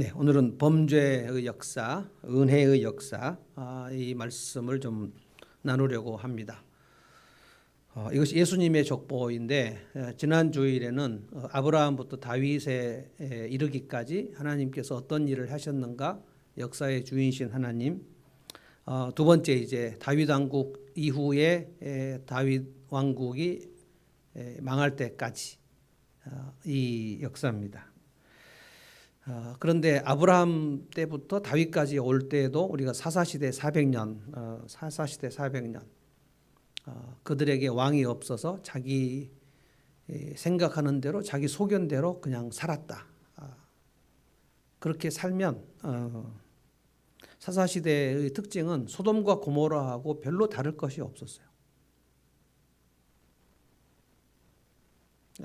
네, 오늘은 범죄의 역사, 은혜의 역사, 이 말씀을 좀 나누려고 합니다. 이것이 예수님의 족보인데 지난 주일에는 아브라함부터 다윗에 이르기까지 하나님께서 어떤 일을 하셨는가, 역사의 주인이신 하나님. 두 번째 이제 다윗 왕국 이후에 다윗 왕국이 망할 때까지 이 역사입니다. 그런데 아브라함 때부터 다윗까지 올 때도 우리가 사사시대 400년, 사사시대 400년 그들에게 왕이 없어서 자기 생각하는 대로 자기 소견대로 그냥 살았다. 그렇게 살면 사사시대의 특징은 소돔과 고모라하고 별로 다를 것이 없었어요.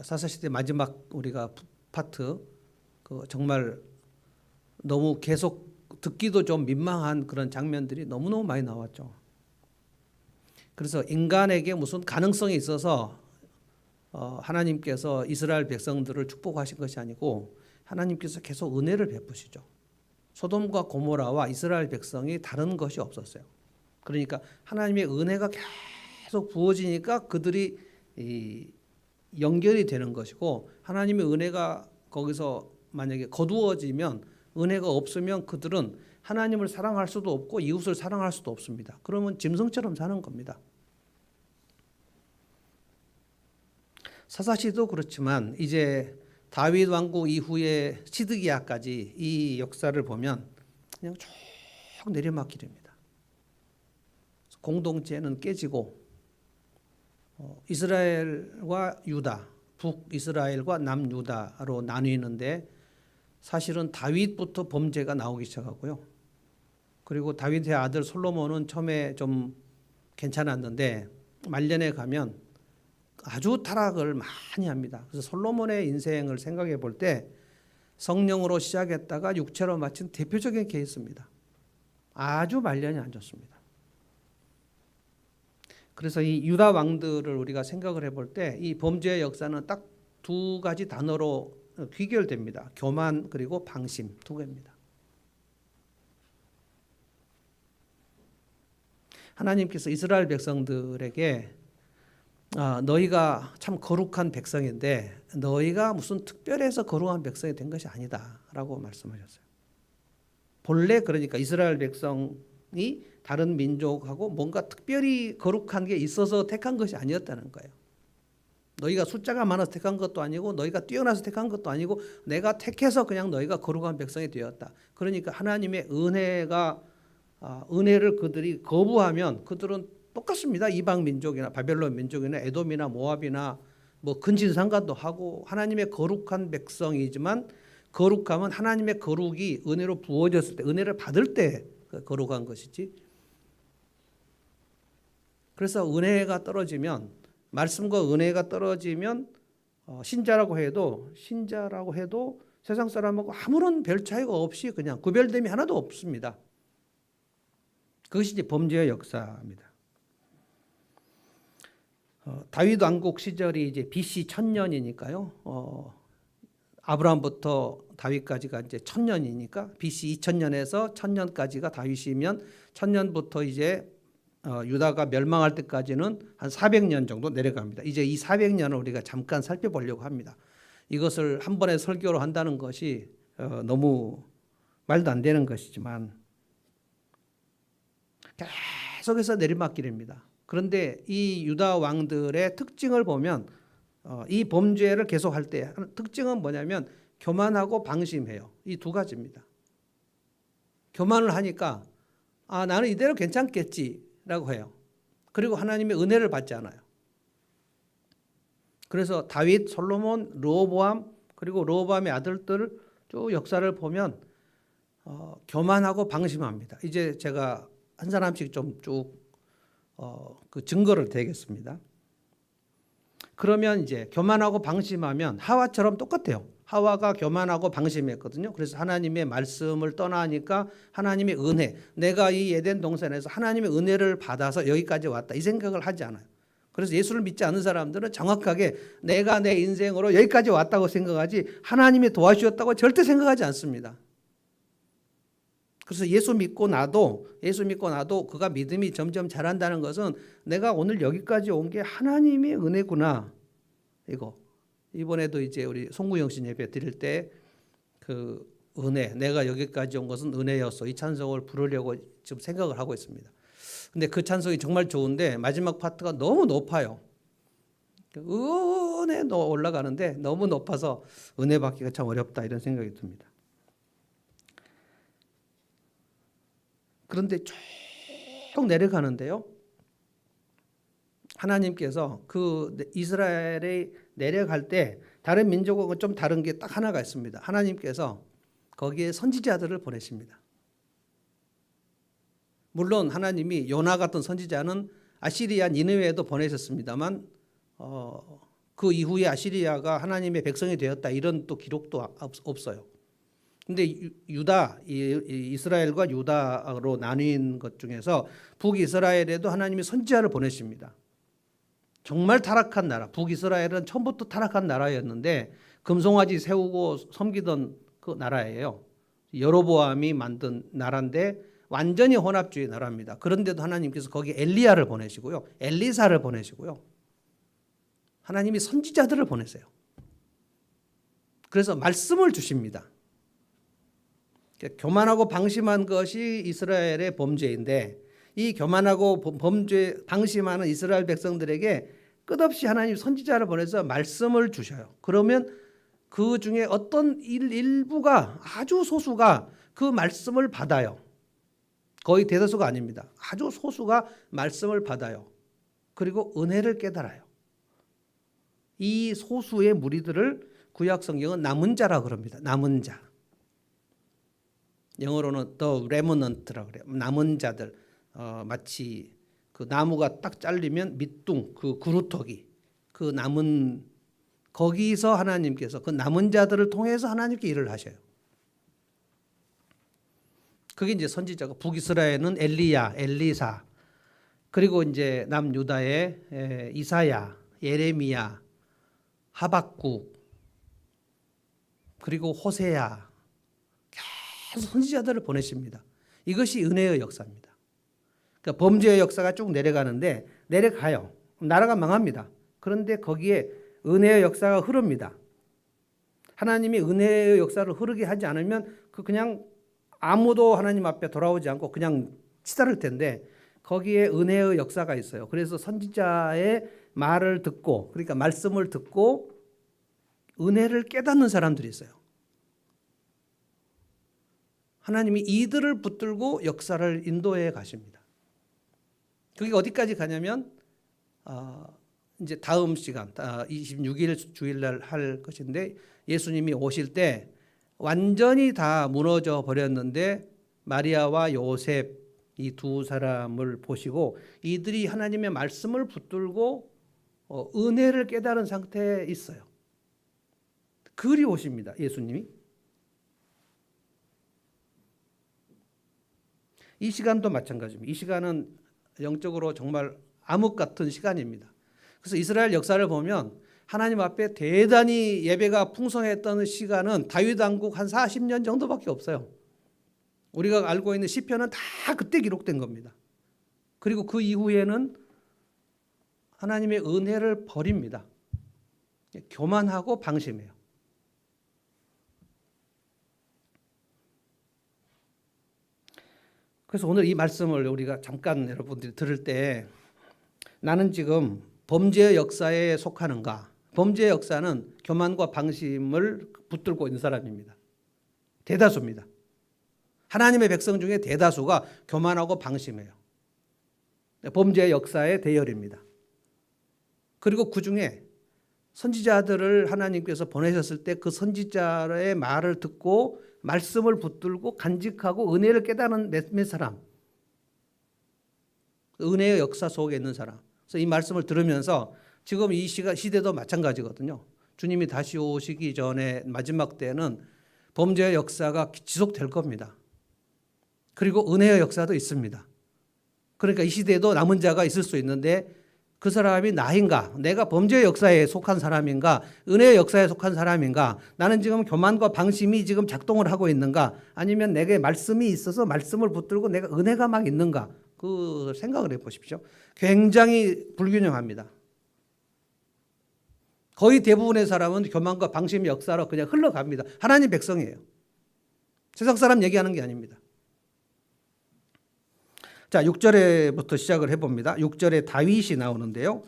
사사시대 마지막 우리가 파트 정말 너무 계속 듣기도 좀 민망한 그런 장면들이 너무너무 많이 나왔죠. 그래서 인간에게 무슨 가능성이 있어서 하나님께서 이스라엘 백성들을 축복하신 것이 아니고 하나님께서 계속 은혜를 베푸시죠. 소돔과 고모라와 이스라엘 백성이 다른 것이 없었어요. 그러니까 하나님의 은혜가 계속 부어지니까 그들이 연결이 되는 것이고, 하나님의 은혜가 거기서 만약에 거두어지면, 은혜가 없으면 그들은 하나님을 사랑할 수도 없고 이웃을 사랑할 수도 없습니다. 그러면 짐승처럼 사는 겁니다. 사사시도 그렇지만 이제 다윗 왕국 이후에 시드기야까지 이 역사를 보면 그냥 쭉 내리막길입니다. 공동체는 깨지고 이스라엘과 유다, 북이스라엘과 남유다로 나뉘는데 사실은 다윗부터 범죄가 나오기 시작하고요. 그리고 다윗의 아들 솔로몬은 처음에 좀 괜찮았는데 말년에 가면 아주 타락을 많이 합니다. 그래서 솔로몬의 인생을 생각해 볼 때 성령으로 시작했다가 육체로 마친 대표적인 케이스입니다. 아주 말년이 안 좋습니다. 그래서 이 유다 왕들을 우리가 생각을 해볼 때 이 범죄의 역사는 딱 두 가지 단어로 귀결됩니다. 교만 그리고 방심, 두 개입니다. 하나님께서 이스라엘 백성들에게 너희가 참 거룩한 백성인데 너희가 무슨 특별해서 거룩한 백성이 된 것이 아니다 라고 말씀하셨어요. 본래 그러니까 이스라엘 백성이 다른 민족하고 뭔가 특별히 거룩한 게 있어서 택한 것이 아니었다는 거예요. 너희가 숫자가 많아서 택한 것도 아니고 너희가 뛰어나서 택한 것도 아니고 내가 택해서 그냥 너희가 거룩한 백성이 되었다. 그러니까 하나님의 은혜를 그들이 거부하면 그들은 똑같습니다. 이방 민족이나 바벨론 민족이나 에돔이나 모압이나 뭐 근친상간도 하고 하나님의 거룩한 백성이지만 거룩함은 하나님의 거룩이 은혜로 부어졌을 때, 은혜를 받을 때 거룩한 것이지. 그래서 은혜가 떨어지면, 말씀과 은혜가 떨어지면 신자라고 해도 세상 사람하고 아무런 별 차이가 없이 그냥 구별됨이 하나도 없습니다. 그것이 이제 범죄의 역사입니다. 다윗 왕국 시절이 이제 BC 1000년이니까요. 아브라함부터 다윗까지가 이제 1000년이니까 BC 2000년에서 1000년까지가 다윗이면 1000년부터 이제 유다가 멸망할 때까지는 한 400년 정도 내려갑니다. 이제 이 400년을 우리가 잠깐 살펴보려고 합니다. 이것을 한 번에 설교로 한다는 것이 너무 말도 안 되는 것이지만 계속해서 내리막길입니다. 그런데 이 유다 왕들의 특징을 보면 이 범죄를 계속할 때 특징은 뭐냐면 교만하고 방심해요. 이 두 가지입니다. 교만을 하니까 나는 이대로 괜찮겠지라고 해요. 그리고 하나님의 은혜를 받지 않아요. 그래서 다윗, 솔로몬, 르호보암 그리고 르호보암의 아들들 쭉 역사를 보면 교만하고 방심합니다. 이제 제가 한 사람씩 좀 쭉 그 증거를 대겠습니다. 그러면 이제 교만하고 방심하면 하와처럼 똑같아요. 하와가 교만하고 방심했거든요. 그래서 하나님의 말씀을 떠나니까 하나님의 은혜, 내가 이 에덴 동산에서 하나님의 은혜를 받아서 여기까지 왔다, 이 생각을 하지 않아요. 그래서 예수를 믿지 않는 사람들은 정확하게 내가 내 인생으로 여기까지 왔다고 생각하지 하나님이 도와주셨다고 절대 생각하지 않습니다. 그래서 예수 믿고 나도 그가 믿음이 점점 자란다는 것은 내가 오늘 여기까지 온 게 하나님의 은혜구나. 이거 이번에도 이제 우리 송구영 씨 예배 드릴 때 그 은혜, 내가 여기까지 온 것은 은혜였어. 이 찬송을 부르려고 지금 생각을 하고 있습니다. 근데 그 찬송이 정말 좋은데 마지막 파트가 너무 높아요. 은혜 올라가는데 너무 높아서 은혜 받기가 참 어렵다 이런 생각이 듭니다. 그런데 쭉 내려가는데요. 하나님께서 그 이스라엘에 내려갈 때 다른 민족하고 좀 다른 게 딱 하나가 있습니다. 하나님께서 거기에 선지자들을 보내십니다. 물론 하나님이 요나 같은 선지자는 아시리아 니느웨에도 보내셨습니다만 그 이후에 아시리아가 하나님의 백성이 되었다 이런 또 기록도 없어요. 근데 이스라엘과 유다로 나뉜 것 중에서 북이스라엘에도 하나님이 선지자를 보내십니다. 정말 타락한 나라, 북이스라엘은 처음부터 타락한 나라였는데 금송아지 세우고 섬기던 그 나라예요. 여로보암이 만든 나라인데 완전히 혼합주의 나라입니다. 그런데도 하나님께서 거기 엘리야를 보내시고요, 엘리사를 보내시고요, 하나님이 선지자들을 보내세요. 그래서 말씀을 주십니다. 교만하고 방심한 것이 이스라엘의 범죄인데 이 교만하고 방심하는 이스라엘 백성들에게 끝없이 하나님 선지자를 보내서 말씀을 주셔요. 그러면 그 중에 어떤 일부가, 아주 소수가 그 말씀을 받아요. 거의 대다수가 아닙니다. 아주 소수가 말씀을 받아요. 그리고 은혜를 깨달아요. 이 소수의 무리들을 구약 성경은 남은 자라 그럽니다. 남은 자. 영어로는 the remnant라고 그래요. 남은 자들. 마치 그 나무가 딱 잘리면 밑둥, 그 그루터기, 그 남은, 거기서 하나님께서 그 남은 자들을 통해서 하나님께 일을 하셔요. 그게 이제 선지자가, 북이스라엘은 엘리야, 엘리사, 그리고 이제 남유다의 이사야, 예레미야, 하박국, 그리고 호세야, 계속 선지자들을 보내십니다. 이것이 은혜의 역사입니다. 그러니까 범죄의 역사가 쭉 내려가는데, 내려가요. 나라가 망합니다. 그런데 거기에 은혜의 역사가 흐릅니다. 하나님이 은혜의 역사를 흐르게 하지 않으면 그냥 아무도 하나님 앞에 돌아오지 않고 그냥 치달을 텐데 거기에 은혜의 역사가 있어요. 그래서 선지자의 말을 듣고, 그러니까 말씀을 듣고 은혜를 깨닫는 사람들이 있어요. 하나님이 이들을 붙들고 역사를 인도해 가십니다. 그게 어디까지 가냐면 이제 다음 시간 26일 주일날 할 것인데, 예수님이 오실 때 완전히 다 무너져 버렸는데 마리아와 요셉 이 두 사람을 보시고 이들이 하나님의 말씀을 붙들고 은혜를 깨달은 상태에 있어요. 그리 오십니다. 예수님이. 이 시간도 마찬가지입니다. 이 시간은 영적으로 정말 암흑 같은 시간입니다. 그래서 이스라엘 역사를 보면 하나님 앞에 대단히 예배가 풍성했던 시간은 다윗 왕국 한 40년 정도밖에 없어요. 우리가 알고 있는 시편은 다 그때 기록된 겁니다. 그리고 그 이후에는 하나님의 은혜를 버립니다. 교만하고 방심해요. 그래서 오늘 이 말씀을 우리가 잠깐 여러분들이 들을 때, 나는 지금 범죄의 역사에 속하는가? 범죄의 역사는 교만과 방심을 붙들고 있는 사람입니다. 대다수입니다. 하나님의 백성 중에 대다수가 교만하고 방심해요. 범죄의 역사의 대열입니다. 그리고 그 중에 선지자들을 하나님께서 보내셨을 때 그 선지자의 말을 듣고 말씀을 붙들고 간직하고 은혜를 깨닫는 몇 사람, 은혜의 역사 속에 있는 사람. 그래서 이 말씀을 들으면서 지금 이 시대도 마찬가지거든요. 주님이 다시 오시기 전에 마지막 때는 범죄의 역사가 지속될 겁니다. 그리고 은혜의 역사도 있습니다. 그러니까 이 시대에도 남은 자가 있을 수 있는데 그 사람이 나인가? 내가 범죄 역사에 속한 사람인가? 은혜의 역사에 속한 사람인가? 나는 지금 교만과 방심이 지금 작동을 하고 있는가? 아니면 내게 말씀이 있어서 말씀을 붙들고 내가 은혜가 막 있는가? 그 생각을 해보십시오. 굉장히 불균형합니다. 거의 대부분의 사람은 교만과 방심의 역사로 그냥 흘러갑니다. 하나님 백성이에요. 세상 사람 얘기하는 게 아닙니다. 자, 6절에부터 시작을 해봅니다. 6절에 다윗이 나오는데요.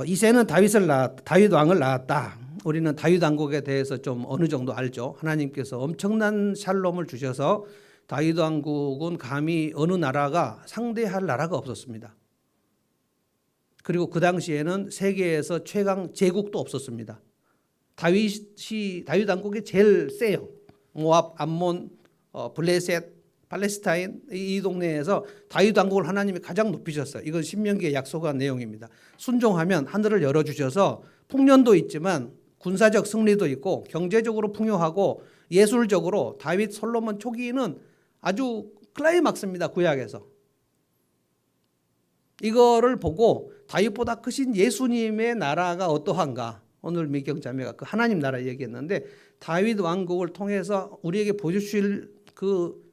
이새는 다윗 왕을 낳았다. 우리는 다윗 왕국에 대해서 좀 어느 정도 알죠. 하나님께서 엄청난 샬롬을 주셔서 다윗 왕국은 감히 어느 나라가 상대할 나라가 없었습니다. 그리고 그 당시에는 세계에서 최강 제국도 없었습니다. 다윗 왕국이 제일 세요. 모압, 암몬, 블레셋, 팔레스타인 이 동네에서 다윗 왕국을 하나님이 가장 높이셨어요. 이건 신명기에 약속한 내용입니다. 순종하면 하늘을 열어주셔서 풍년도 있지만 군사적 승리도 있고 경제적으로 풍요하고 예술적으로 다윗 솔로몬 초기는 아주 클라이막스입니다. 구약에서. 이거를 보고 다윗보다 크신 예수님의 나라가 어떠한가. 오늘 미경자매가 그 하나님 나라 얘기했는데 다윗 왕국을 통해서 우리에게 보여주실 그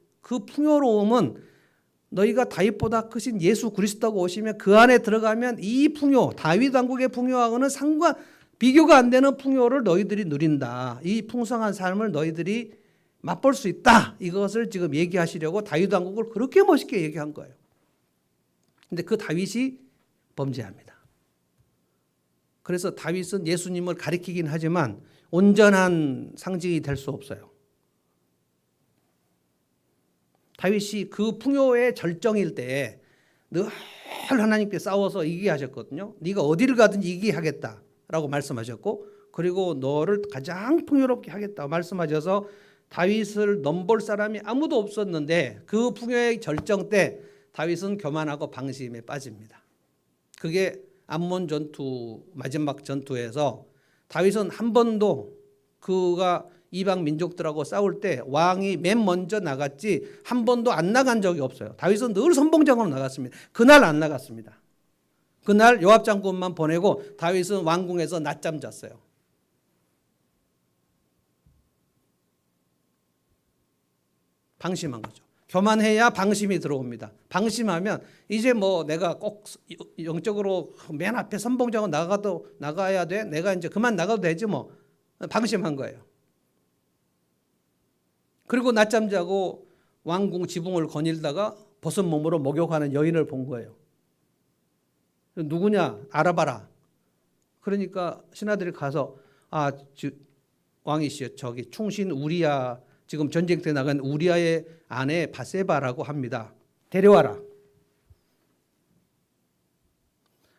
풍요로움은 너희가 다윗보다 크신 예수 그리스도가 오시면 그 안에 들어가면 이 풍요, 다윗 왕국의 풍요하고는 비교가 안 되는 풍요를 너희들이 누린다. 이 풍성한 삶을 너희들이 맛볼 수 있다. 이것을 지금 얘기하시려고 다윗 왕국을 그렇게 멋있게 얘기한 거예요. 근데 그 다윗이 범죄합니다. 그래서 다윗은 예수님을 가리키긴 하지만 온전한 상징이 될 수 없어요. 다윗이 그 풍요의 절정일 때에 늘 하나님께 싸워서 이기게 하셨거든요. 네가 어디를 가든 이기게 하겠다라고 말씀하셨고, 그리고 너를 가장 풍요롭게 하겠다고 말씀하셔서 다윗을 넘볼 사람이 아무도 없었는데 그 풍요의 절정 때 다윗은 교만하고 방심에 빠집니다. 그게 암몬 전투 마지막 전투에서 다윗은 한 번도 그가 이방 민족들하고 싸울 때 왕이 맨 먼저 나갔지 한 번도 안 나간 적이 없어요. 다윗은 늘 선봉장으로 나갔습니다. 그날 안 나갔습니다. 그날 요압 장군만 보내고 다윗은 왕궁에서 낮잠 잤어요. 방심한 거죠. 교만해야 방심이 들어옵니다. 방심하면 이제 뭐 내가 꼭 영적으로 맨 앞에 선봉장으로 나가야 돼. 내가 이제 그만 나가도 되지 뭐. 방심한 거예요. 그리고 낮잠 자고 왕궁 지붕을 거닐다가 벗은 몸으로 목욕하는 여인을 본 거예요. 누구냐? 알아봐라. 그러니까 신하들이 가서 왕이시여 저기 충신 우리야 지금 전쟁터에 나간 우리아의 아내 바세바라고 합니다. 데려와라.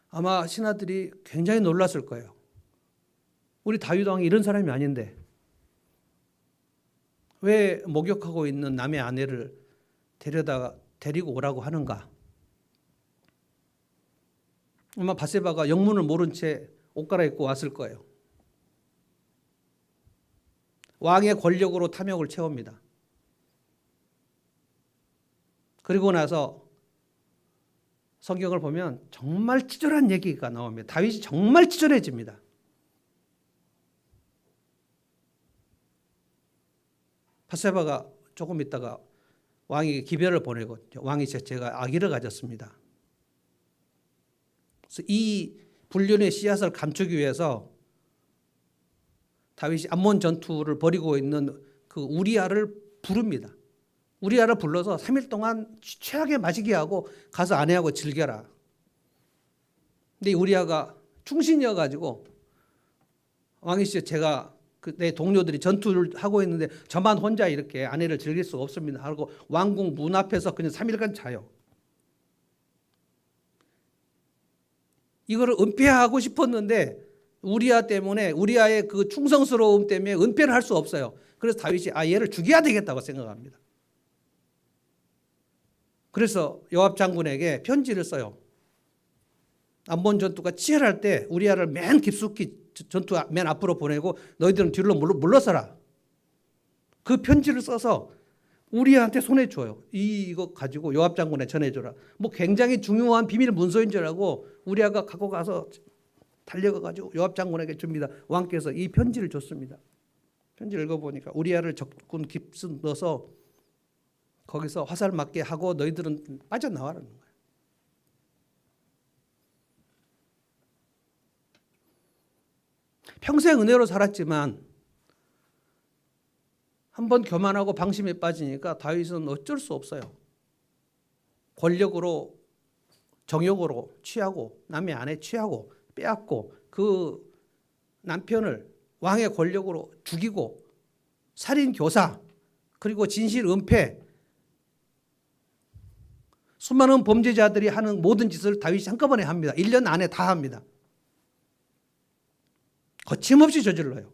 아마 신하들이 굉장히 놀랐을 거예요. 우리 다윗 왕이 이런 사람이 아닌데 왜 목욕하고 있는 남의 아내를 데리고 오라고 하는가? 아마 바세바가 영문을 모른 채 옷 갈아입고 왔을 거예요. 왕의 권력으로 탐욕을 채웁니다. 그리고 나서 성경을 보면 정말 치졸한 얘기가 나옵니다. 다윗이 정말 치졸해집니다. 바세바가 조금 있다가 왕에게 기별을 보내고 왕이 제가 아기를 가졌습니다. 그래서 이 불륜의 씨앗을 감추기 위해서 다윗이 암몬 전투를 벌이고 있는 그 우리아를 부릅니다. 우리아를 불러서 3일 동안 최악의 마시게 하고 가서 아내하고 즐겨라. 근데 우리아가 충신이어가지고 왕이시여 제가 내 동료들이 전투를 하고 있는데 저만 혼자 이렇게 아내를 즐길 수 없습니다 하고 왕궁 문 앞에서 그냥 3일간 자요. 이거를 은폐하고 싶었는데 우리아 때문에 우리아의 그 충성스러움 때문에 은폐를 할 수 없어요. 그래서 다윗이 얘를 죽여야 되겠다고 생각합니다. 그래서 요압 장군에게 편지를 써요. 암몬 전투가 치열할 때 우리아를 맨 깊숙이 전투 맨 앞으로 보내고 너희들은 뒤로 물러서라. 그 편지를 써서 우리한테 손해줘요. 이거 가지고 요압 장군에 전해줘라. 뭐 굉장히 중요한 비밀 문서인 줄 알고 우리아가 갖고 가서 달려가가지고 요압 장군에게 줍니다. 왕께서 이 편지를 줬습니다. 편지를 읽어보니까 우리아를 적군 깁스 넣어서 거기서 화살 맞게 하고 너희들은 빠져나와라는 거예요. 평생 은혜로 살았지만 한번 교만하고 방심에 빠지니까 다윗은 어쩔 수 없어요. 권력으로 정욕으로 취하고 남의 아내 취하고 빼앗고 그 남편을 왕의 권력으로 죽이고 살인 교사 그리고 진실 은폐 수많은 범죄자들이 하는 모든 짓을 다윗이 한꺼번에 합니다. 1년 안에 다 합니다. 거침없이 저질러요.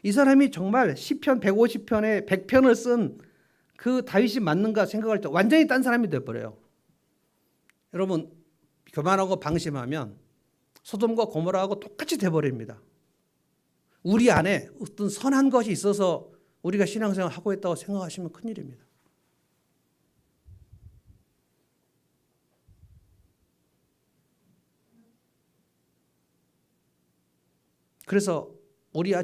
이 사람이 정말 시편 150편에 100편을 쓴 그 다윗이 맞는가 생각할 때 완전히 딴 사람이 되어버려요. 여러분 교만하고 방심하면 소돔과 고모라하고 똑같이 돼버립니다. 우리 안에 어떤 선한 것이 있어서 우리가 신앙생활을 하고 있다고 생각하시면 큰일입니다. 그래서 우리아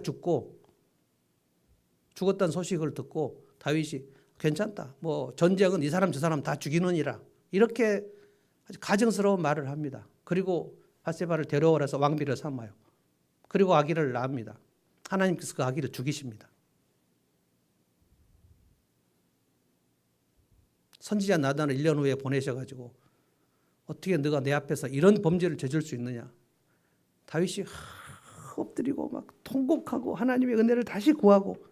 죽었다는 소식을 듣고 다윗이 괜찮다. 뭐 전쟁은 이 사람 저 사람 다 죽이느니라. 이렇게 아주 가증스러운 말을 합니다. 그리고 바세바를 데려오라서 왕비를 삼아요. 그리고 아기를 낳습니다. 하나님께서 그 아기를 죽이십니다. 선지자 나단을 1년 후에 보내셔가지고 어떻게 너가 내 앞에서 이런 범죄를 저질 수 있느냐. 다윗이 엎드리고 막 통곡하고 하나님의 은혜를 다시 구하고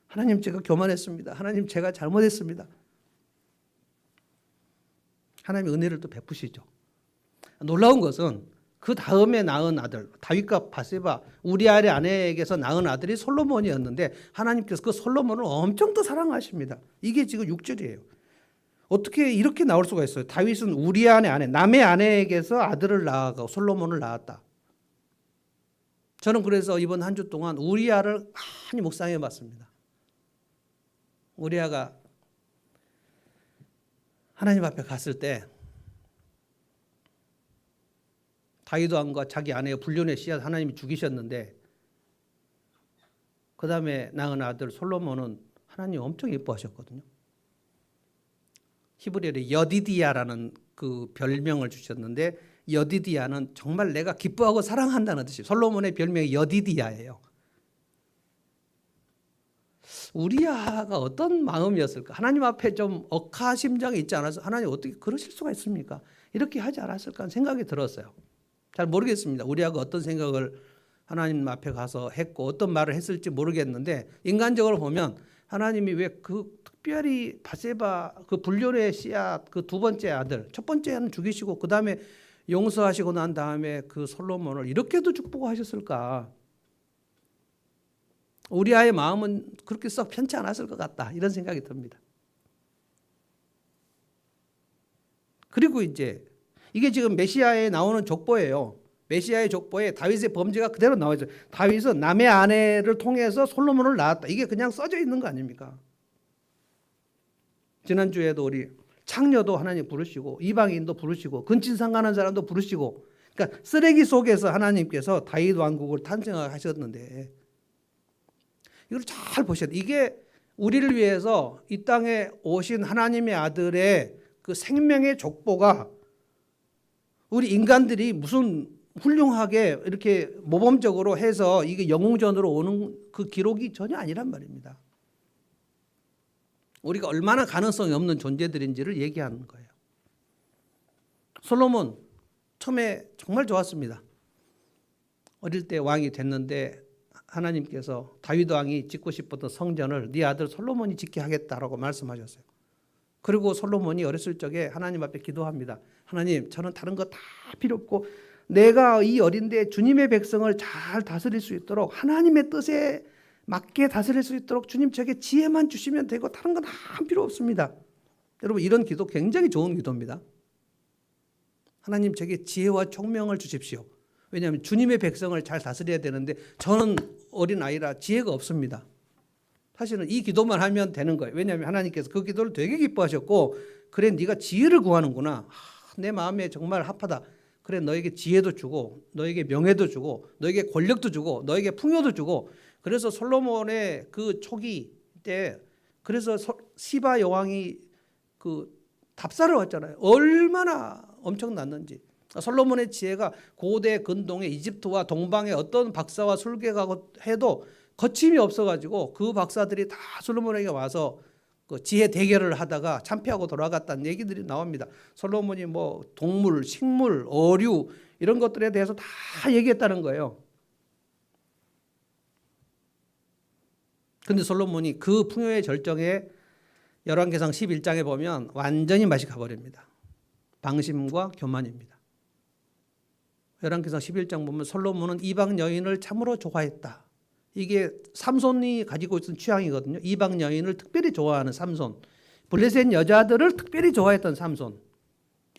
하나님 제가 교만했습니다. 하나님 제가 잘못했습니다. 하나님의 은혜를 또 베푸시죠. 놀라운 것은 그 다음에 낳은 아들 다윗과 바세바 우리아의 아내에게서 낳은 아들이 솔로몬이었는데 하나님께서 그 솔로몬을 엄청 더 사랑하십니다. 이게 지금 6절이에요. 어떻게 이렇게 나올 수가 있어요. 다윗은 우리아의 아내 남의 아내에게서 아들을 낳아가고 솔로몬을 낳았다. 저는 그래서 이번 한 주 동안 우리아를 많이 묵상해 봤습니다. 우리아가 하나님 앞에 갔을 때 다윗 왕과 자기 아내의 불륜의 씨앗 하나님이 죽이셨는데 그 다음에 낳은 아들 솔로몬은 하나님 엄청 예뻐하셨거든요. 히브리어로 여디디야라는 그 별명을 주셨는데 여디디야는 정말 내가 기뻐하고 사랑한다는 뜻이에요. 솔로몬의 별명이 여디디야예요. 우리아가 어떤 마음이었을까? 하나님 앞에 좀 억하심장이 있지 않아서 하나님 어떻게 그러실 수가 있습니까? 이렇게 하지 않았을까 하는 생각이 들었어요. 잘 모르겠습니다. 우리아가 어떤 생각을 하나님 앞에 가서 했고 어떤 말을 했을지 모르겠는데 인간적으로 보면 하나님이 왜 그 특별히 바세바 그 불륜의 씨앗 그 두 번째 아들 첫 번째는 죽이시고 그 다음에 용서하시고 난 다음에 그 솔로몬을 이렇게도 축복하셨을까? 우리아의 마음은 그렇게 썩 편치 않았을 것 같다 이런 생각이 듭니다. 그리고 이제 이게 지금 메시아에 나오는 족보예요. 메시아의 족보에 다윗의 범죄가 그대로 나와있죠. 다윗은 남의 아내를 통해서 솔로몬을 낳았다. 이게 그냥 써져 있는 거 아닙니까? 지난주에도 우리 창녀도 하나님 부르시고 이방인도 부르시고 근친상간한 사람도 부르시고 그러니까 쓰레기 속에서 하나님께서 다윗 왕국을 탄생하셨는데 이걸 잘 보셔야 돼요. 이게 우리를 위해서 이 땅에 오신 하나님의 아들의 그 생명의 족보가 우리 인간들이 무슨 훌륭하게 이렇게 모범적으로 해서 이게 영웅전으로 오는 그 기록이 전혀 아니란 말입니다. 우리가 얼마나 가능성이 없는 존재들인지를 얘기하는 거예요. 솔로몬 처음에 정말 좋았습니다. 어릴 때 왕이 됐는데 하나님께서 다윗 왕이 짓고 싶었던 성전을 네 아들 솔로몬이 짓게 하겠다라고 말씀하셨어요. 그리고 솔로몬이 어렸을 적에 하나님 앞에 기도합니다. 하나님 저는 다른 거 다 필요 없고 내가 이 어린데 주님의 백성을 잘 다스릴 수 있도록 하나님의 뜻에 맞게 다스릴 수 있도록 주님 저에게 지혜만 주시면 되고 다른 건 다 필요 없습니다. 여러분 이런 기도 굉장히 좋은 기도입니다. 하나님 저에게 지혜와 총명을 주십시오. 왜냐하면 주님의 백성을 잘 다스려야 되는데 저는 어린아이라 지혜가 없습니다. 사실은 이 기도만 하면 되는 거예요. 왜냐하면 하나님께서 그 기도를 되게 기뻐하셨고, 그래 네가 지혜를 구하는구나. 내 마음에 정말 합하다. 그래 너에게 지혜도 주고 너에게 명예도 주고 너에게 권력도 주고 너에게 풍요도 주고. 그래서 솔로몬의 그 초기 때 그래서 시바 여왕이 그 답사를 왔잖아요. 얼마나 엄청났는지. 솔로몬의 지혜가 고대 근동의 이집트와 동방의 어떤 박사와 술객하고 해도 거침이 없어가지고 그 박사들이 다 솔로몬에게 와서 그 지혜 대결을 하다가 참패하고 돌아갔다는 얘기들이 나옵니다. 솔로몬이 뭐 동물, 식물, 어류 이런 것들에 대해서 다 얘기했다는 거예요. 근데 솔로몬이 그 풍요의 절정에 열왕기상 11장에 보면 완전히 맛이 가버립니다. 방심과 교만입니다. 열왕기상 11장 보면 솔로몬은 이방 여인을 참으로 좋아했다. 이게 삼손이 가지고 있던 취향이거든요. 이방 여인을 특별히 좋아하는 삼손. 블레셋 여자들을 특별히 좋아했던 삼손.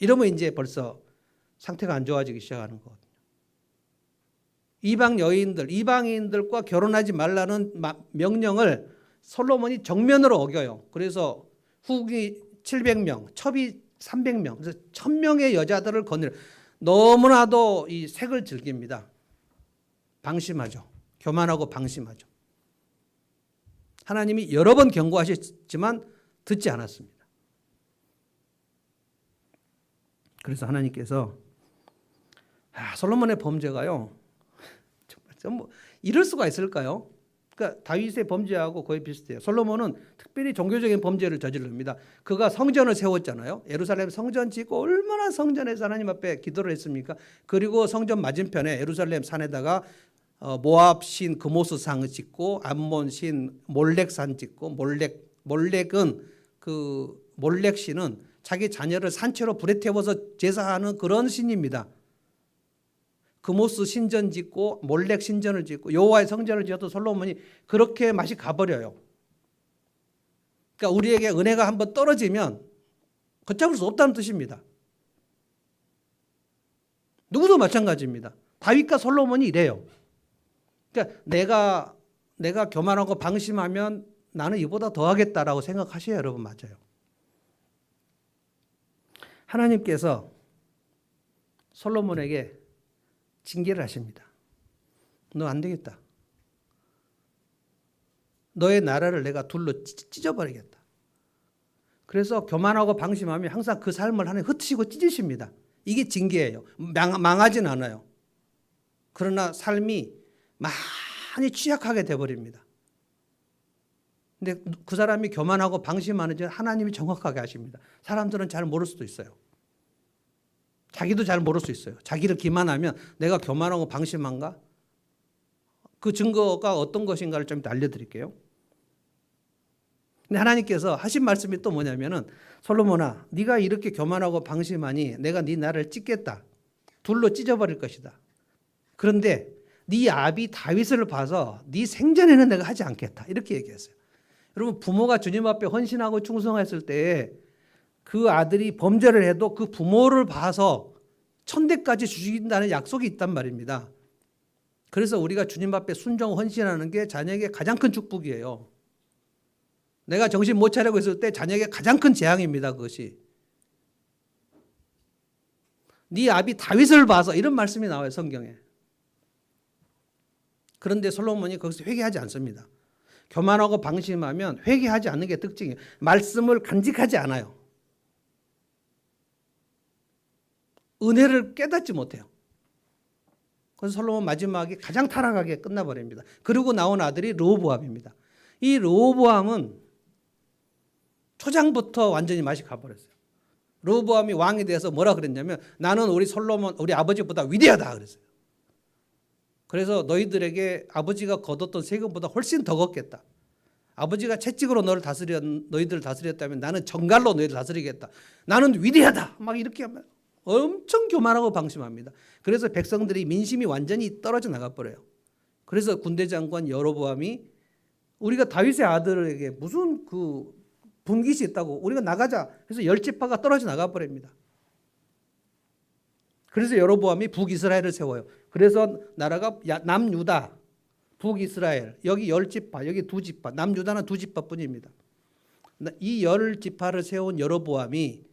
이러면 이제 벌써 상태가 안 좋아지기 시작하는 거거든요. 이방 여인들, 이방인들과 결혼하지 말라는 명령을 솔로몬이 정면으로 어겨요. 그래서 후기 700명, 첩이 300명, 그래서 1000명의 여자들을 거느려. 너무나도 이 색을 즐깁니다. 방심하죠. 교만하고 방심하죠. 하나님이 여러 번 경고하셨지만 듣지 않았습니다. 그래서 하나님께서 솔로몬의 범죄가요, 정말 이럴 수가 있을까요? 그러니까 다윗의 범죄하고 거의 비슷해요. 솔로몬은 특별히 종교적인 범죄를 저지릅니다. 그가 성전을 세웠잖아요. 예루살렘 성전 짓고 얼마나 성전에서 하나님 앞에 기도를 했습니까? 그리고 성전 맞은편에 예루살렘 산에다가 모압 신 그모스 상을 짓고 암몬 신 몰렉산 짓고 몰렉은 그 몰렉 신은 자기 자녀를 산채로 불에 태워서 제사하는 그런 신입니다. 그모스 신전 짓고 몰렉 신전을 짓고 여호와의 성전을 지어도 솔로몬이 그렇게 맛이 가버려요. 그러니까 우리에게 은혜가 한번 떨어지면 걷잡을 수 없다는 뜻입니다. 누구도 마찬가지입니다. 다윗과 솔로몬이 이래요. 그러니까 내가 교만하고 방심하면 나는 이보다 더 하겠다라고 생각하셔야 여러분 맞아요. 하나님께서 솔로몬에게 징계를 하십니다. 너 안 되겠다. 너의 나라를 내가 둘로 찢어버리겠다. 그래서 교만하고 방심하면 항상 그 삶을 하나님 흩으시고 찢으십니다. 이게 징계예요. 망하진 않아요. 그러나 삶이 많이 취약하게 돼버립니다. 근데 그 사람이 교만하고 방심하는지 하나님이 정확하게 하십니다. 사람들은 잘 모를 수도 있어요. 자기도 잘 모를 수 있어요. 자기를 기만하면 내가 교만하고 방심한가? 그 증거가 어떤 것인가를 좀 이따 알려드릴게요. 근데 하나님께서 하신 말씀이 또 뭐냐면은 솔로몬아, 네가 이렇게 교만하고 방심하니 내가 네 나라를 찢겠다. 둘로 찢어버릴 것이다. 그런데 네 아비 다윗을 봐서 네 생전에는 내가 하지 않겠다. 이렇게 얘기했어요. 여러분 부모가 주님 앞에 헌신하고 충성했을 때 그 아들이 범죄를 해도 그 부모를 봐서 천대까지 주신다는 약속이 있단 말입니다. 그래서 우리가 주님 앞에 순종 헌신하는 게 자녀에게 가장 큰 축복이에요. 내가 정신 못 차리고 있을 때 자녀에게 가장 큰 재앙입니다. 그것이. 네 아비 다윗을 봐서 이런 말씀이 나와요. 성경에. 그런데 솔로몬이 거기서 회개하지 않습니다. 교만하고 방심하면 회개하지 않는 게 특징이에요. 말씀을 간직하지 않아요. 은혜를 깨닫지 못해요. 그래서 솔로몬 마지막에 가장 타락하게 끝나버립니다. 그리고 나온 아들이 르호보암입니다. 이 르호보암은 초장부터 완전히 맛이 가버렸어요. 르호보암이 왕이 돼서 뭐라 그랬냐면 나는 우리 솔로몬 우리 아버지보다 위대하다 그랬어요. 그래서 너희들에게 아버지가 거뒀던 세금보다 훨씬 더 걷겠다. 아버지가 채찍으로 너희들을 다스렸다면 나는 정갈로 너희를 다스리겠다. 나는 위대하다. 막 이렇게 하면 엄청 교만하고 방심합니다. 그래서 백성들이 민심이 완전히 떨어져 나가버려요. 그래서 군대 장관 여로보암이 우리가 다윗의 아들에게 무슨 그 분깃이 있다고 우리가 나가자. 그래서 10지파가 떨어져 나가버립니다. 그래서 여로보암이 북이스라엘을 세워요. 그래서 나라가 남유다, 북이스라엘 여기 10지파, 여기 2지파, 남유다는 2지파뿐입니다. 이 10지파를 세운 여로보암이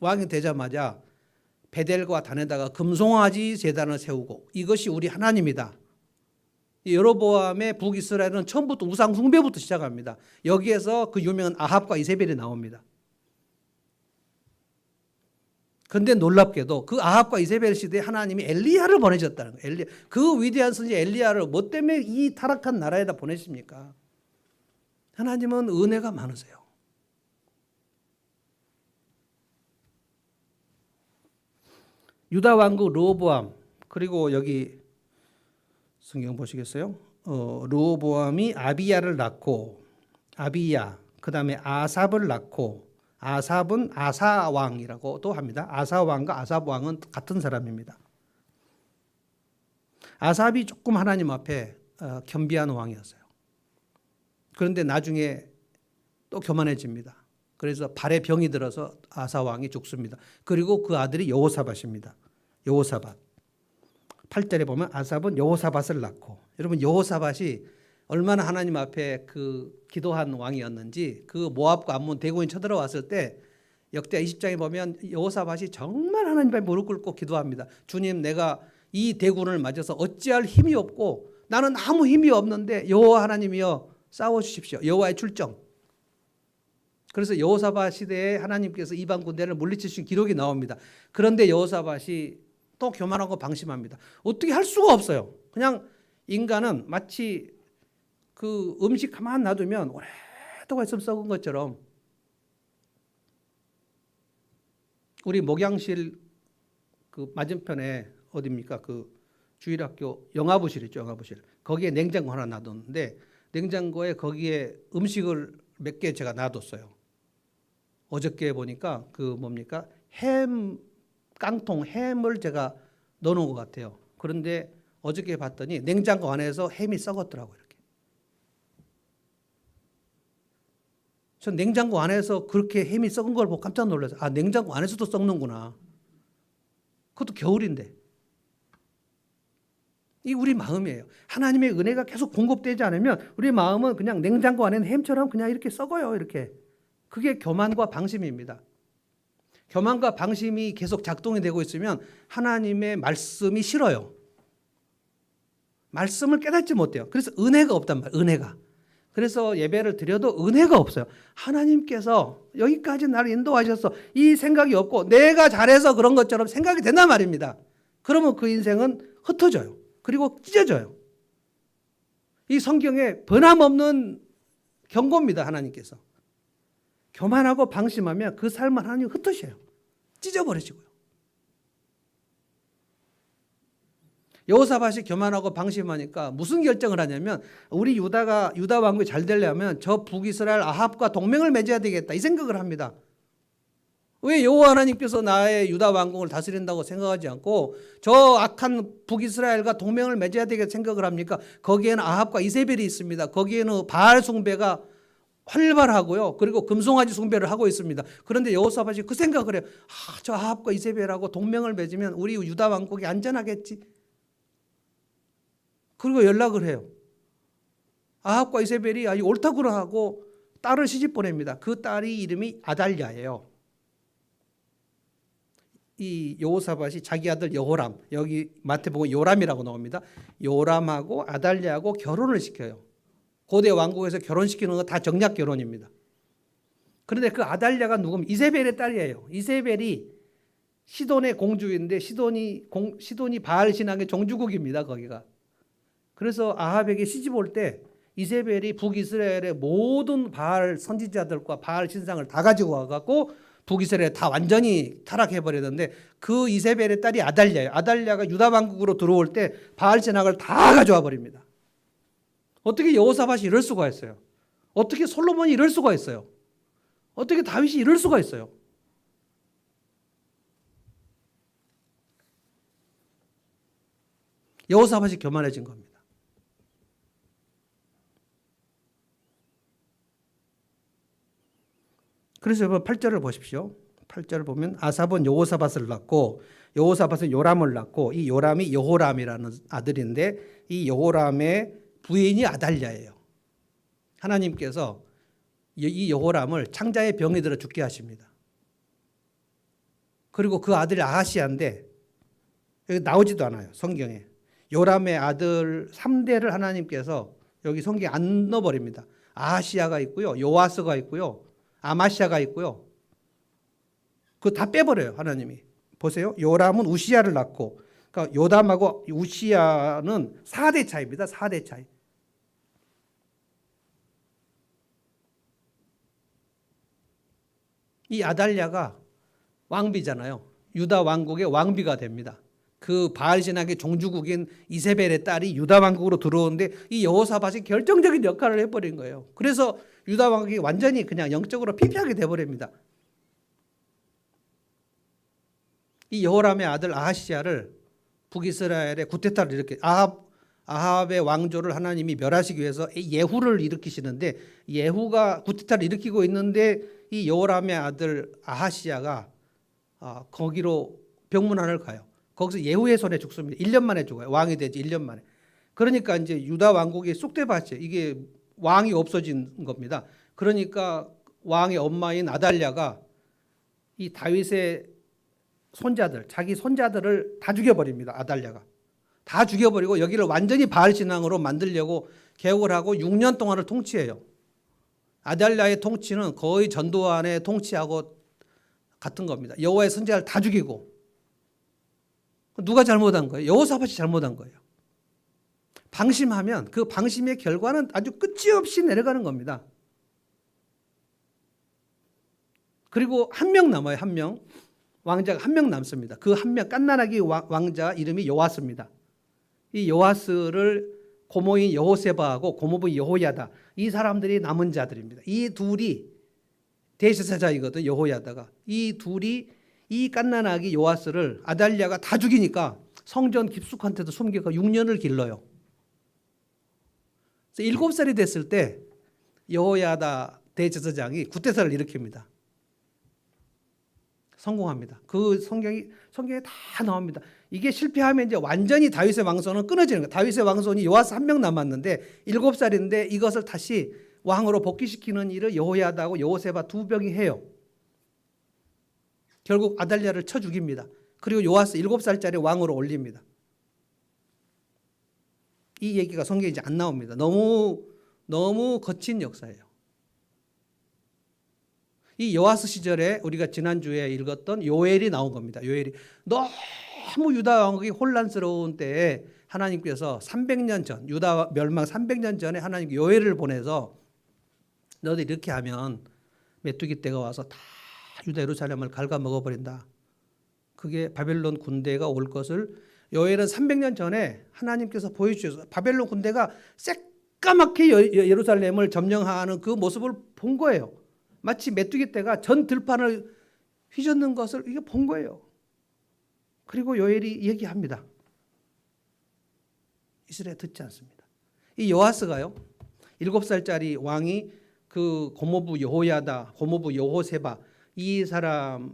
왕이 되자마자 베델과 단에다가 금송아지 제단을 세우고 이것이 우리 하나님이다. 여로보암의 북이스라엘은 처음부터 우상 숭배부터 시작합니다. 여기에서 그 유명한 아합과 이세벨이 나옵니다. 그런데 놀랍게도 그 아합과 이세벨 시대에 하나님이 엘리야를 보내셨다는 거예요. 엘리야. 그 위대한 선지 엘리야를 뭐 때문에 이 타락한 나라에다 보내십니까? 하나님은 은혜가 많으세요. 유다 왕국 르호보암, 그리고 여기 성경 보시겠어요? 르호보암이 아비야를 낳고, 아비야, 그 다음에 아삽을 낳고, 아삽은 아사왕이라고도 합니다. 아사왕과 아삽왕은 같은 사람입니다. 아삽이 조금 하나님 앞에 겸비한 왕이었어요. 그런데 나중에 또 교만해집니다. 그래서 발에 병이 들어서 아사왕이 죽습니다. 그리고 그 아들이 여호사밧입니다. 여호사밧. 8절에 보면 아삽은 여호사밧을 낳고, 여러분 여호사밧이 얼마나 하나님 앞에 그 기도한 왕이었는지, 그 모압과 암몬 대군이 쳐들어왔을 때 역대하 20장에 보면 여호사밧이 정말 하나님 앞에 무릎 꿇고 기도합니다. 주님, 내가 이 대군을 맞아서 어찌할 힘이 없고 나는 아무 힘이 없는데 여호와 하나님이여 싸워주십시오. 여호와의 출정. 그래서 여호사밧 시대에 하나님께서 이방 군대를 물리치신 기록이 나옵니다. 그런데 여호사밧이 또 교만하고 방심합니다. 어떻게 할 수가 없어요. 그냥 인간은 마치 그 음식 가만 놔두면 오랫동안 있으면 썩은 것처럼, 우리 목양실 그 맞은편에 어디입니까? 그 주일학교 영화부실 있죠. 영화부실. 거기에 냉장고 하나 놔뒀는데 냉장고에 거기에 음식을 몇 개 제가 놔뒀어요. 어저께 보니까 그 뭡니까? 햄 깡통 햄을 제가 넣어놓은 것 같아요. 그런데 어저께 봤더니 냉장고 안에서 햄이 썩었더라고요. 이렇게. 전 냉장고 안에서 그렇게 햄이 썩은 걸 보고 깜짝 놀랐어요. 아, 냉장고 안에서도 썩는구나. 그것도 겨울인데. 이 우리 마음이에요. 하나님의 은혜가 계속 공급되지 않으면 우리 마음은 그냥 냉장고 안에 있는 햄처럼 그냥 이렇게 썩어요. 이렇게. 그게 교만과 방심입니다. 교만과 방심이 계속 작동이 되고 있으면 하나님의 말씀이 싫어요. 말씀을 깨닫지 못해요. 그래서 은혜가 없단 말이에요. 은혜가. 그래서 예배를 드려도 은혜가 없어요. 하나님께서 여기까지 나를 인도하셔서 이 생각이 없고 내가 잘해서 그런 것처럼 생각이 된단 말입니다. 그러면 그 인생은 흩어져요. 그리고 찢어져요. 이 성경에 변함없는 경고입니다. 하나님께서. 교만하고 방심하면 그 삶을 하나님 흩으셔요. 찢어버리시고요. 여호사밧이 교만하고 방심하니까 무슨 결정을 하냐면, 우리 유다 왕국이 잘 되려면 저 북이스라엘 아합과 동맹을 맺어야 되겠다, 이 생각을 합니다. 왜 여호와 하나님께서 나의 유다 왕국을 다스린다고 생각하지 않고 저 악한 북이스라엘과 동맹을 맺어야 되겠다 생각을 합니까? 거기에는 아합과 이세벨이 있습니다. 거기에는 바알 숭배가 활발하고요. 그리고 금송아지 숭배를 하고 있습니다. 그런데 여호사밧이 그 생각을 해요. 저 아합과 이세벨하고 동맹을 맺으면 우리 유다 왕국이 안전하겠지. 그리고 연락을 해요. 아합과 이세벨이 옳다구나 하고 딸을 시집 보냅니다. 그 딸이 이름이 아달랴예요. 이 여호사밧이 자기 아들 여호람, 여기 마태복음 요람이라고 나옵니다. 요람하고 아달랴하고 결혼을 시켜요. 고대 왕국에서 결혼시키는 거 다 정략 결혼입니다. 그런데 그 아달랴가 누구면 이세벨의 딸이에요. 이세벨이 시돈의 공주인데 시돈이 바알 신앙의 종주국입니다. 거기가. 그래서 아합에게 시집 올 때 이세벨이 북이스라엘의 모든 바알 선지자들과 바알 신상을 다 가지고 와갖고 북이스라엘 다 완전히 타락해버렸는데, 그 이세벨의 딸이 아달랴예요. 아달랴가 유다 왕국으로 들어올 때 바알 신앙을 다 가져와 버립니다. 어떻게 여호사밧이 이럴 수가 있어요? 어떻게 솔로몬이 이럴 수가 있어요? 어떻게 다윗이 이럴 수가 있어요? 여호사밧이 교만해진 겁니다. 그래서 여러분 8절을 보십시오. 8절을 보면 아삽은 여호사밧을 낳고 여호사밧은 요람을 낳고 이 요람이 여호람이라는 아들인데 이 여호람의 부인이 아달랴예요. 하나님께서 이 여호람을 창자의 병이 들어 죽게 하십니다. 그리고 그 아들이 아하시아인데 여기 나오지도 않아요. 성경에. 요람의 아들 3대를 하나님께서 여기 성경에 안 넣어버립니다. 아하시아가 있고요. 요아스가 있고요. 아마시아가 있고요. 그거 다 빼버려요. 하나님이. 보세요. 요람은 우시야를 낳고 그러니까 요담하고 우시야는 4대 차이입니다. 4대 차이. 이 아달랴가 왕비잖아요. 유다 왕국의 왕비가 됩니다. 그 바알 신학의 종주국인 이세벨의 딸이 유다 왕국으로 들어오는데 이 여호사밧이 결정적인 역할을 해버린 거예요. 그래서 유다 왕국이 완전히 그냥 영적으로 피폐하게 돼버립니다. 이 여호람의 아들 아하시야를 북이스라엘의 구테타를 일으켜 아합의 왕조를 하나님이 멸하시기 위해서 예후를 일으키시는데 예후가 구테타를 일으키고 있는데 이 여호람의 아들 아하시야가 거기로 병문안을 가요. 거기서 예후의 손에 죽습니다. 1년 만에 죽어요. 왕이 되지 1년 만에. 그러니까 이제 유다 왕국이 쑥대밭이에요. 이게 왕이 없어진 겁니다. 그러니까 왕의 엄마인 아달랴가 이 다윗의 손자들, 자기 손자들을 다 죽여버립니다. 아달랴가. 다 죽여버리고 여기를 완전히 바알 신앙으로 만들려고 개혁을 하고 6년 동안을 통치해요. 아달랴의 통치는 거의 전두환의 통치하고 같은 겁니다. 여호와의 선지자를 다 죽이고. 누가 잘못한 거예요? 여호사밧이 잘못한 거예요. 방심하면 그 방심의 결과는 아주 끝이 없이 내려가는 겁니다. 그리고 한 명 남아요. 한 명. 왕자가 한 명 남습니다. 그 한 명 깐나나기 왕자 이름이 요아스입니다. 이 요아스를 고모인 여호세바하고 고모부인 여호야다 이 사람들이 남은 자들입니다. 이 둘이 대제사장이거든. 여호야다가 이 둘이 이 깐나나기 요아스를 아달랴가 다 죽이니까 성전 깊숙한테도 숨기고 6년을 길러요. 그래서 7살이 됐을 때 여호야다 대제사장이 구태사를 일으킵니다. 성공합니다. 그 성경에 다 나옵니다. 이게 실패하면 이제 완전히 다윗의 왕손은 끊어지는 거예요. 다윗의 왕손이 요아스 한 명 남았는데 7살인데 이것을 다시 왕으로 복귀시키는 일을 여호야다하고 여호세바 두 명이 해요. 결국 아달랴를 쳐 죽입니다. 그리고 요아스 7살짜리 왕으로 올립니다. 이 얘기가 성경에 이제 안 나옵니다. 너무 거친 역사예요. 이 요아스 시절에 우리가 지난주에 읽었던 요엘이 나온 겁니다. 요엘이 너무 유다 왕국이 혼란스러운 때에 하나님께서 300년 전 유다 멸망 300년 전에 하나님 요엘을 보내서 너희들 이렇게 하면 메뚜기 떼가 와서 다 유다 예루살렘을 갉아먹어버린다. 그게 바벨론 군대가 올 것을 요엘은 300년 전에 하나님께서 보여주셔서 바벨론 군대가 새까맣게 예루살렘을 점령하는 그 모습을 본 거예요. 마치 메뚜기 떼가 전 들판을 휘젓는 것을 이게 본 거예요. 그리고 요엘이 얘기합니다. 이스라엘 듣지 않습니다. 이 요아스가요. 7살짜리 왕이 그 고모부 여호야다, 고모부 여호세바 이 사람의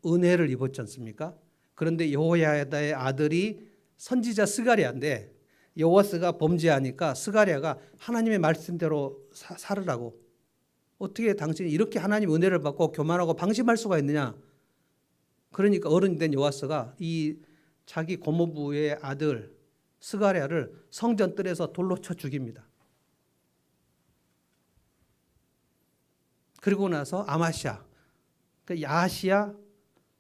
은혜를 입었지 않습니까? 그런데 여호야다의 아들이 선지자 스가랴인데 요아스가 범죄하니까 스가랴가 하나님의 말씀대로 살으라고. 어떻게 당신이 이렇게 하나님 은혜를 받고 교만하고 방심할 수가 있느냐? 그러니까 어른이 된 요아스가 이 자기 고모부의 아들 스가랴를 성전 뜰에서 돌로 쳐 죽입니다. 그리고 나서 아마시아, 그 야시아,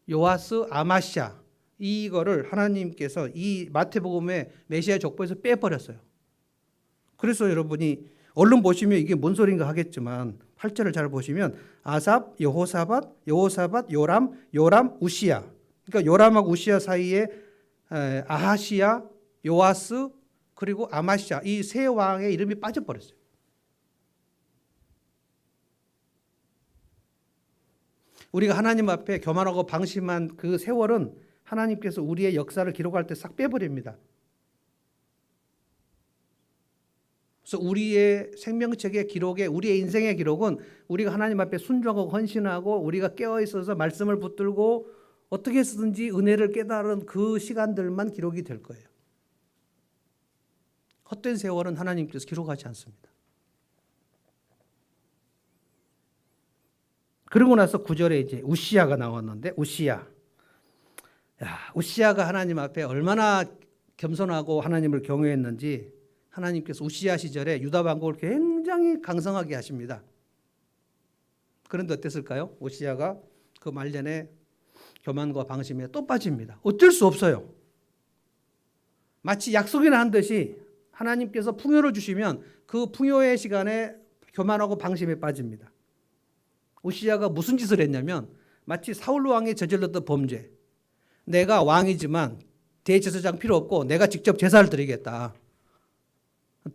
요아스, 아마시아 이거를 하나님께서 이 마태복음의 메시아 족보에서 빼버렸어요. 그래서 여러분이 얼른 보시면 이게 뭔 소린가 하겠지만 8절을 잘 보시면 아삽, 여호사밧, 요람, 우시야. 그러니까 요람하고 우시야 사이에 아하시야, 요아스 그리고 아마시아 이 세 왕의 이름이 빠져버렸어요. 우리가 하나님 앞에 교만하고 방심한 그 세월은 하나님께서 우리의 역사를 기록할 때 싹 빼버립니다. 그래서 우리의 생명책의 기록에 우리의 인생의 기록은 우리가 하나님 앞에 순종하고 헌신하고 우리가 깨어 있어서 말씀을 붙들고 어떻게 해서든지 은혜를 깨달은 그 시간들만 기록이 될 거예요. 헛된 세월은 하나님께서 기록하지 않습니다. 그러고 나서 9절에 이제 우시야가 나왔는데 우시야가 하나님 앞에 얼마나 겸손하고 하나님을 경외했는지 하나님께서 우시야 시절에 유다 왕국을 굉장히 강성하게 하십니다. 그런데 어땠을까요? 우시야가 그 말년에 교만과 방심에 또 빠집니다. 어쩔 수 없어요. 마치 약속이나 한 듯이 하나님께서 풍요를 주시면 그 풍요의 시간에 교만하고 방심에 빠집니다. 우시야가 무슨 짓을 했냐면 마치 사울 왕이 저질렀던 범죄. 내가 왕이지만 대제사장 필요 없고 내가 직접 제사를 드리겠다.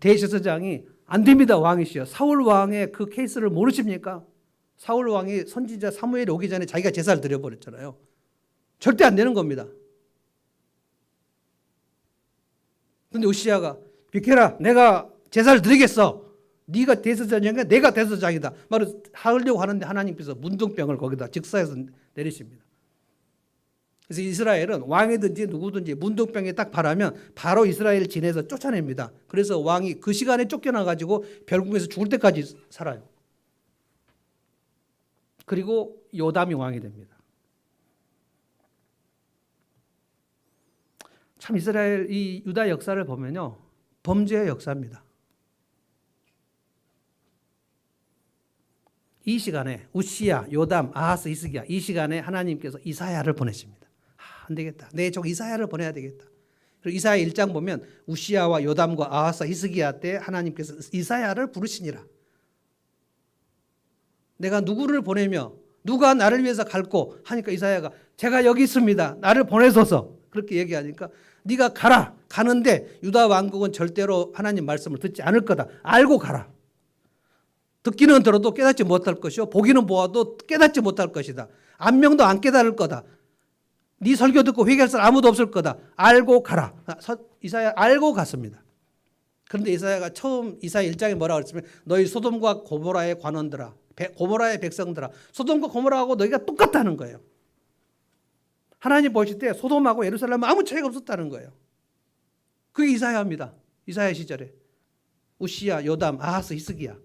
대제사장이 안 됩니다. 왕이시여. 사울 왕의 그 케이스를 모르십니까? 사울 왕이 선지자 사무엘이 오기 전에 자기가 제사를 드려버렸잖아요. 절대 안 되는 겁니다. 그런데 우시야가 비켜라. 내가 제사를 드리겠어. 네가 대제사장이야. 내가 대제사장이다. 말을 하려고 하는데 하나님께서 문둥병을 거기다 직사해서 내리십니다. 그래서 이스라엘은 왕이든지 누구든지 문둥병에 딱 바라면 바로 이스라엘 진에서 쫓아냅니다. 그래서 왕이 그 시간에 쫓겨나가지고 별궁에서 죽을 때까지 살아요. 그리고 요담이 왕이 됩니다. 참 이스라엘 이 유다 역사를 보면요. 범죄의 역사입니다. 이 시간에 우시야, 요담, 아하스, 히스기야 이 시간에 하나님께서 이사야를 보내십니다. 안 되겠다. 내 종 이사야를 보내야 되겠다. 그리고 이사야 1장 보면 우시야와 요담과 아하스, 히스기야 때 하나님께서 이사야를 부르시니라. 내가 누구를 보내며 누가 나를 위해서 갈고 하니까 이사야가 제가 여기 있습니다. 나를 보내소서. 그렇게 얘기하니까 네가 가라. 가는데 유다 왕국은 절대로 하나님 말씀을 듣지 않을 거다. 알고 가라. 듣기는 들어도 깨닫지 못할 것이요 보기는 보아도 깨닫지 못할 것이다. 안명도 안 깨달을 거다. 네 설교 듣고 회개할 사람 아무도 없을 거다. 알고 가라. 이사야 알고 갔습니다. 그런데 이사야가 처음 이사야 1장에 뭐라고 했으면 너희 소돔과 고모라의 관원들아 고모라의 백성들아 소돔과 고모라하고 너희가 똑같다는 거예요. 하나님 보실 때 소돔하고 예루살렘은 아무 차이가 없었다는 거예요. 그게 이사야입니다. 이사야 시절에 우시야, 요담, 아하스, 히스기야.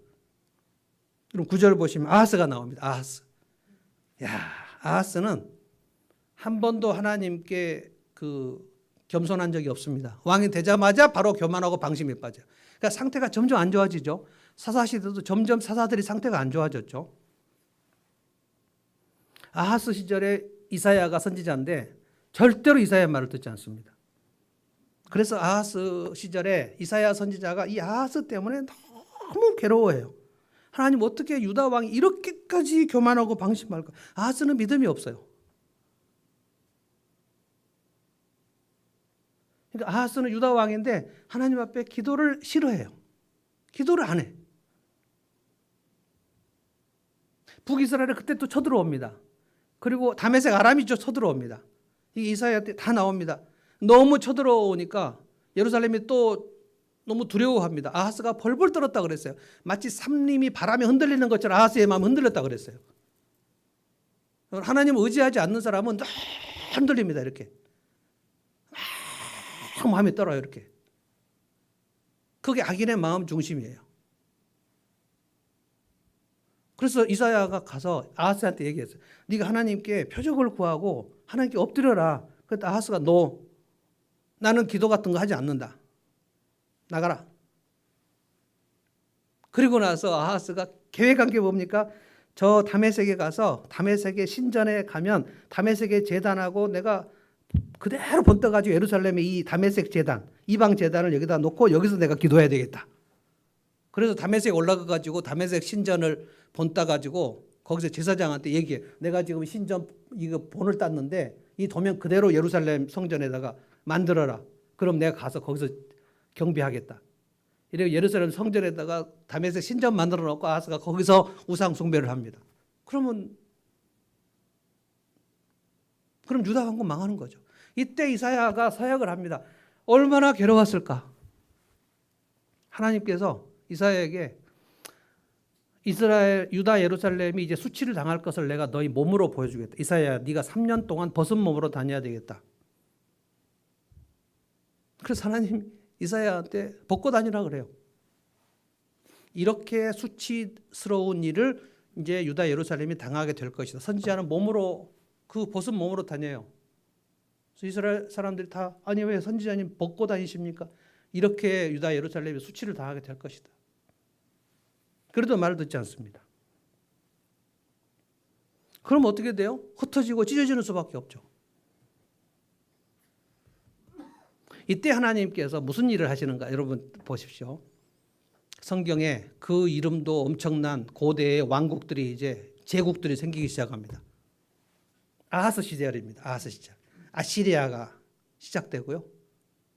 그럼 9절 보시면 아하스가 나옵니다. 아하스. 아하스는 한 번도 하나님께 겸손한 적이 없습니다. 왕이 되자마자 바로 교만하고 방심에 빠져요. 그러니까 상태가 점점 안 좋아지죠. 사사시대도 점점 사사들이 상태가 안 좋아졌죠. 아하스 시절에 이사야가 선지자인데 절대로 이사야 말을 듣지 않습니다. 그래서 아하스 시절에 이사야 선지자가 이 아하스 때문에 너무 괴로워해요. 하나님 어떻게 유다 왕이 이렇게까지 교만하고 방심할까? 아하스는 믿음이 없어요. 그러니까 아하스는 유다 왕인데 하나님 앞에 기도를 싫어해요. 기도를 안 해. 북이스라엘이 그때 또 쳐들어옵니다. 그리고 다메섹 아람이 쳐들어옵니다. 이게 이사야 때 다 나옵니다. 너무 쳐들어오니까 예루살렘이 또 너무 두려워합니다. 아하스가 벌벌 떨었다 그랬어요. 마치 삼림이 바람에 흔들리는 것처럼 아하스의 마음이 흔들렸다 그랬어요. 하나님을 의지하지 않는 사람은 늘 흔들립니다. 이렇게 막 마음이 떨어요. 이렇게. 그게 악인의 마음 중심이에요. 그래서 이사야가 가서 아하스한테 얘기했어요. 네가 하나님께 표적을 구하고 하나님께 엎드려라. 그랬더니 아하스가 나는 기도 같은 거 하지 않는다. 나가라. 그리고 나서 아하스가 계획한 게 뭡니까? 저 다메섹에 가서 다메섹의 신전에 가면 다메섹의 제단하고 내가 그대로 번떠가지고 예루살렘에 이 다메섹 제단, 이방 제단을 여기다 놓고 여기서 내가 기도해야 되겠다. 그래서 다메섹에 올라가가지고 다메섹 신전을 본따가지고 거기서 제사장한테 얘기해. 내가 지금 신전 이거 본을 땄는데 이 도면 그대로 예루살렘 성전에다가 만들어라. 그럼 내가 가서 거기서 경배하겠다. 이래서 예루살렘 성전에다가 다메섹 신전 만들어 놓고 아하스가 거기서 우상 숭배를 합니다. 그럼 유다 왕국 망하는 거죠. 이때 이사야가 서약을 합니다. 얼마나 괴로웠을까. 하나님께서 이사야에게 이스라엘, 유다, 예루살렘이 이제 수치를 당할 것을 내가 너희 몸으로 보여주겠다. 이사야야, 네가 3년 동안 벗은 몸으로 다녀야 되겠다. 그래서 하나님 이사야한테 벗고 다니라 그래요. 이렇게 수치스러운 일을 이제 유다, 예루살렘이 당하게 될 것이다. 선지자는 몸으로, 그 벗은 몸으로 다녀요. 그래서 이스라엘 사람들이 다, 아니 왜 선지자님 벗고 다니십니까? 이렇게 유다, 예루살렘이 수치를 당하게 될 것이다. 그래도 말을 듣지 않습니다. 그럼 어떻게 돼요? 흩어지고 찢어지는 수밖에 없죠. 이때 하나님께서 무슨 일을 하시는가? 여러분 보십시오. 성경에 그 이름도 엄청난 고대의 왕국들이, 이제 제국들이 생기기 시작합니다. 아하스 시절입니다. 아하스 시절. 아시리아가 시작되고요.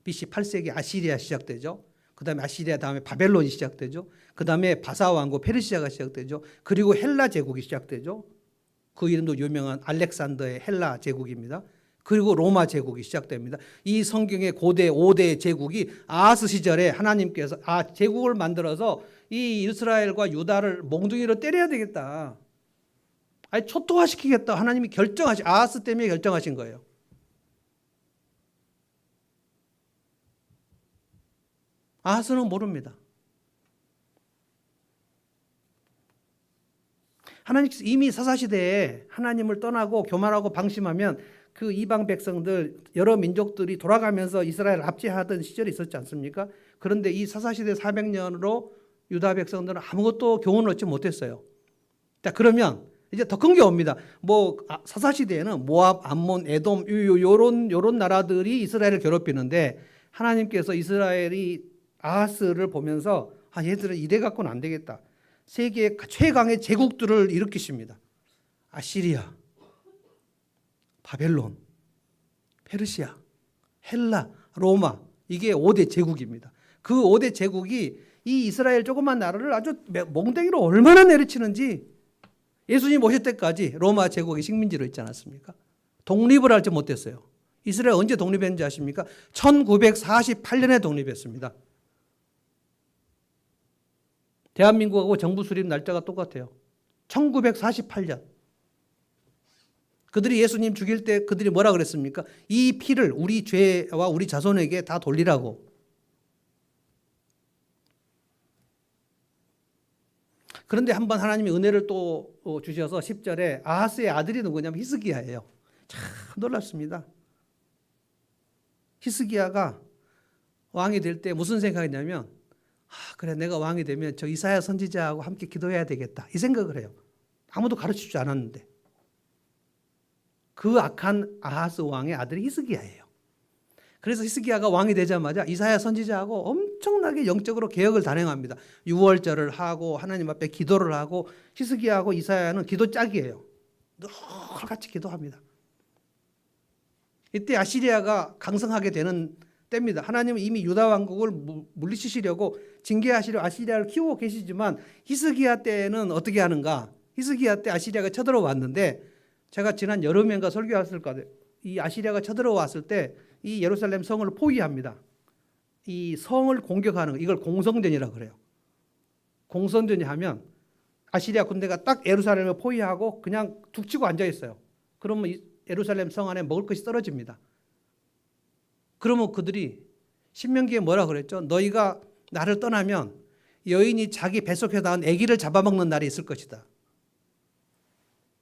BC 8세기 아시리아 시작되죠. 그 다음에 아시리아 다음에 바벨론이 시작되죠. 그 다음에 바사 왕국 페르시아가 시작되죠. 그리고 헬라 제국이 시작되죠. 그 이름도 유명한 알렉산더의 헬라 제국입니다. 그리고 로마 제국이 시작됩니다. 이 성경의 고대 5대 제국이 아하스 시절에 하나님께서 제국을 만들어서 이 이스라엘과 유다를 몽둥이로 때려야 되겠다. 아니 초토화시키겠다. 하나님이 아하스 때문에 결정하신 거예요. 아하스는 모릅니다. 하나님께서 이미 사사시대에 하나님을 떠나고 교만하고 방심하면 그 이방 백성들, 여러 민족들이 돌아가면서 이스라엘을 압제하던 시절이 있었지 않습니까? 그런데 이 사사시대 400년으로 유다 백성들은 아무것도 교훈을 얻지 못했어요. 자, 그러면 이제 더 큰 게 옵니다. 사사시대에는 모압, 암몬, 에돔 요런 나라들이 이스라엘을 괴롭히는데 하나님께서 이스라엘이 아하스를 보면서 얘들은 이래 갖고는 안 되겠다. 세계 최강의 제국들을 일으키십니다. 아시리아, 바벨론, 페르시아, 헬라, 로마, 이게 5대 제국입니다. 그 5대 제국이 이 이스라엘 조그만 나라를 아주 몽둥이로 얼마나 내리치는지, 예수님 오실 때까지 로마 제국이 식민지로 있지 않았습니까? 독립을 하지 못했어요. 이스라엘 언제 독립했는지 아십니까? 1948년에 독립했습니다. 대한민국하고 정부 수립 날짜가 똑같아요. 1948년. 그들이 예수님 죽일 때 그들이 뭐라 그랬습니까? 이 피를 우리 죄와 우리 자손에게 다 돌리라고. 그런데 한번 하나님이 은혜를 또 주셔서 10절에 아하스의 아들이 누구냐면 히스기야예요. 참 놀랍습니다. 히스기야가 왕이 될 때 무슨 생각이냐면, 그래 내가 왕이 되면 저 이사야 선지자하고 함께 기도해야 되겠다, 이 생각을 해요. 아무도 가르치지 않았는데. 그 악한 아하스 왕의 아들이 히스기야예요. 그래서 히스기야가 왕이 되자마자 이사야 선지자하고 엄청나게 영적으로 개혁을 단행합니다. 유월절을 하고 하나님 앞에 기도를 하고, 히스기야하고 이사야는 기도 짝이에요. 늘 같이 기도합니다. 이때 아시리아가 강성하게 되는 때입니다. 하나님은 이미 유다 왕국을 물리치시려고 징계하시려 아시리아를 키우고 계시지만, 히스기야 때는 어떻게 하는가? 히스기야 때 아시리아가 쳐들어왔는데, 제가 지난 여름엔가 설교했을 거예요. 이 아시리아가 쳐들어왔을 때 이 예루살렘 성을 포위합니다. 이 성을 공격하는 거, 이걸 공성전이라고 그래요. 공성전이 하면 아시리아 군대가 딱 예루살렘을 포위하고 그냥 툭 치고 앉아 있어요. 그러면 예루살렘 성 안에 먹을 것이 떨어집니다. 그러면 그들이 신명기에 뭐라 그랬죠? 너희가 나를 떠나면 여인이 자기 뱃속에 낳은 아기를 잡아먹는 날이 있을 것이다.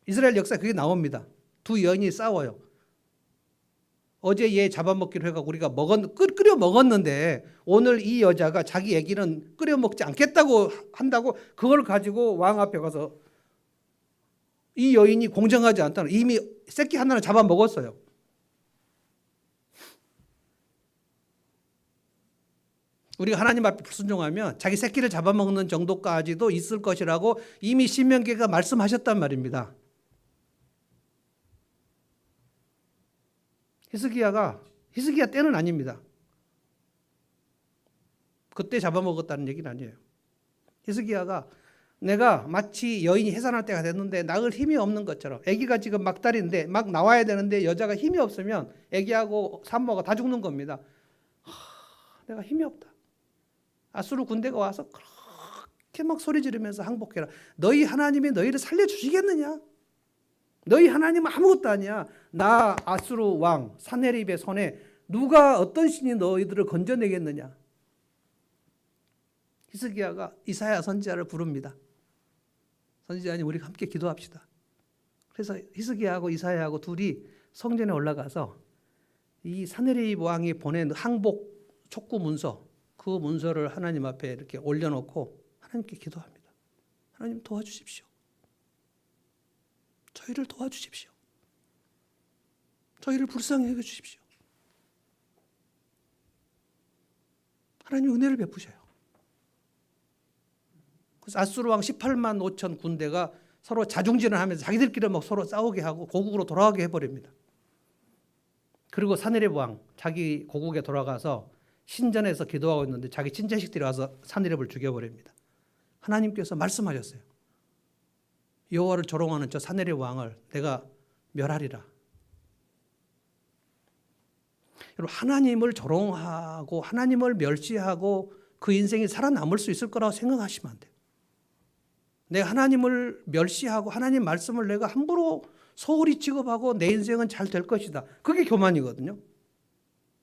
이스라엘 역사에 그게 나옵니다. 두 여인이 싸워요. 어제 얘 잡아먹기로 해서 우리가 끓여 먹었는데 오늘 이 여자가 자기 아기는 끓여 먹지 않겠다고 한다고, 그걸 가지고 왕 앞에 가서 이 여인이 공정하지 않다는, 이미 새끼 하나를 잡아먹었어요. 우리가 하나님 앞에 불순종하면 자기 새끼를 잡아먹는 정도까지도 있을 것이라고 이미 신명기가 말씀하셨단 말입니다. 히스기야 때는 아닙니다. 그때 잡아먹었다는 얘기는 아니에요. 히스기야가 내가 마치 여인이 해산할 때가 됐는데 낳을 힘이 없는 것처럼, 아기가 지금 막달인데 막 나와야 되는데 여자가 힘이 없으면 아기하고 산모가 다 죽는 겁니다. 내가 힘이 없다. 아수르 군대가 와서 그렇게 막 소리 지르면서 항복해라. 너희 하나님이 너희를 살려주시겠느냐? 너희 하나님은 아무것도 아니야. 나 아수르 왕 사네립의 손에 누가 어떤 신이 너희들을 건져내겠느냐? 히스기야가 이사야 선지자를 부릅니다. 선지자님 우리 함께 기도합시다. 그래서 히스기야하고 이사야하고 둘이 성전에 올라가서 이 사네립 왕이 보낸 항복 촉구 문서, 그 문서를 하나님 앞에 이렇게 올려놓고 하나님께 기도합니다. 하나님 도와주십시오. 저희를 도와주십시오. 저희를 불쌍히 여겨주십시오. 하나님 은혜를 베푸셔요. 그래서 아수르 왕 18만 5천 군대가 서로 자중질을 하면서 자기들끼리 막 서로 싸우게 하고 고국으로 돌아가게 해버립니다. 그리고 사네립 왕 자기 고국에 돌아가서 신전에서 기도하고 있는데 자기 친자식들이 와서 사네립을 죽여버립니다. 하나님께서 말씀하셨어요. 여호와를 조롱하는 저 사네립 왕을 내가 멸하리라. 여러분, 하나님을 조롱하고 하나님을 멸시하고 그 인생이 살아남을 수 있을 거라고 생각하시면 안 돼요. 내가 하나님을 멸시하고 하나님 말씀을 내가 함부로 소홀히 취급하고 내 인생은 잘 될 것이다. 그게 교만이거든요.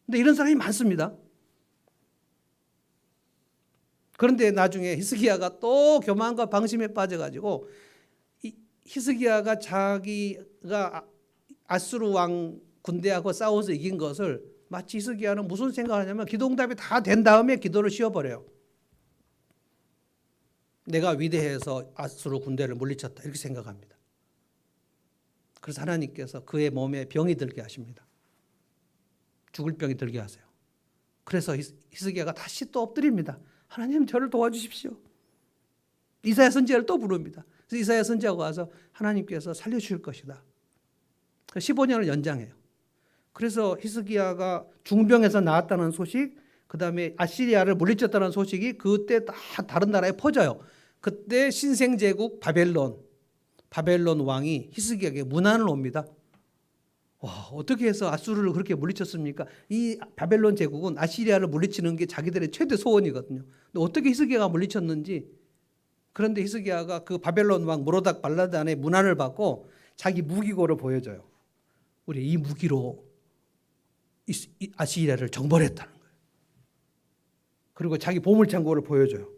근데 이런 사람이 많습니다. 그런데 나중에 히스기야가 또 교만과 방심에 빠져가지고 히스기야가 자기가 아수르 왕 군대하고 싸워서 이긴 것을 마치 히스기야는 무슨 생각을 하냐면 기도응답이 다 된 다음에 기도를 쉬어버려요. 내가 위대해서 아수르 군대를 물리쳤다 이렇게 생각합니다. 그래서 하나님께서 그의 몸에 병이 들게 하십니다. 죽을 병이 들게 하세요. 그래서 히스기야가 다시 또 엎드립니다. 하나님 저를 도와주십시오. 이사야 선지자를 또 부릅니다. 그래서 이사야 선지자가 와서 하나님께서 살려주실 것이다. 15년을 연장해요. 그래서 히스기야가 중병에서 나았다는 소식, 그 다음에 아시리아를 물리쳤다는 소식이 그때 다 다른 나라에 퍼져요. 그때 신생제국 바벨론 왕이 히스기야에게 문안을 옵니다. 와, 어떻게 해서 아수르를 그렇게 물리쳤습니까? 이 바벨론 제국은 아시리아를 물리치는 게 자기들의 최대 소원이거든요. 근데 어떻게 히스기야가 물리쳤는지, 그런데 히스기야가 그 바벨론 왕 무로닥 발라단의 문안을 받고 자기 무기고를 보여줘요. 우리 이 무기로 아시리아를 정벌했다는 거예요. 그리고 자기 보물창고를 보여줘요.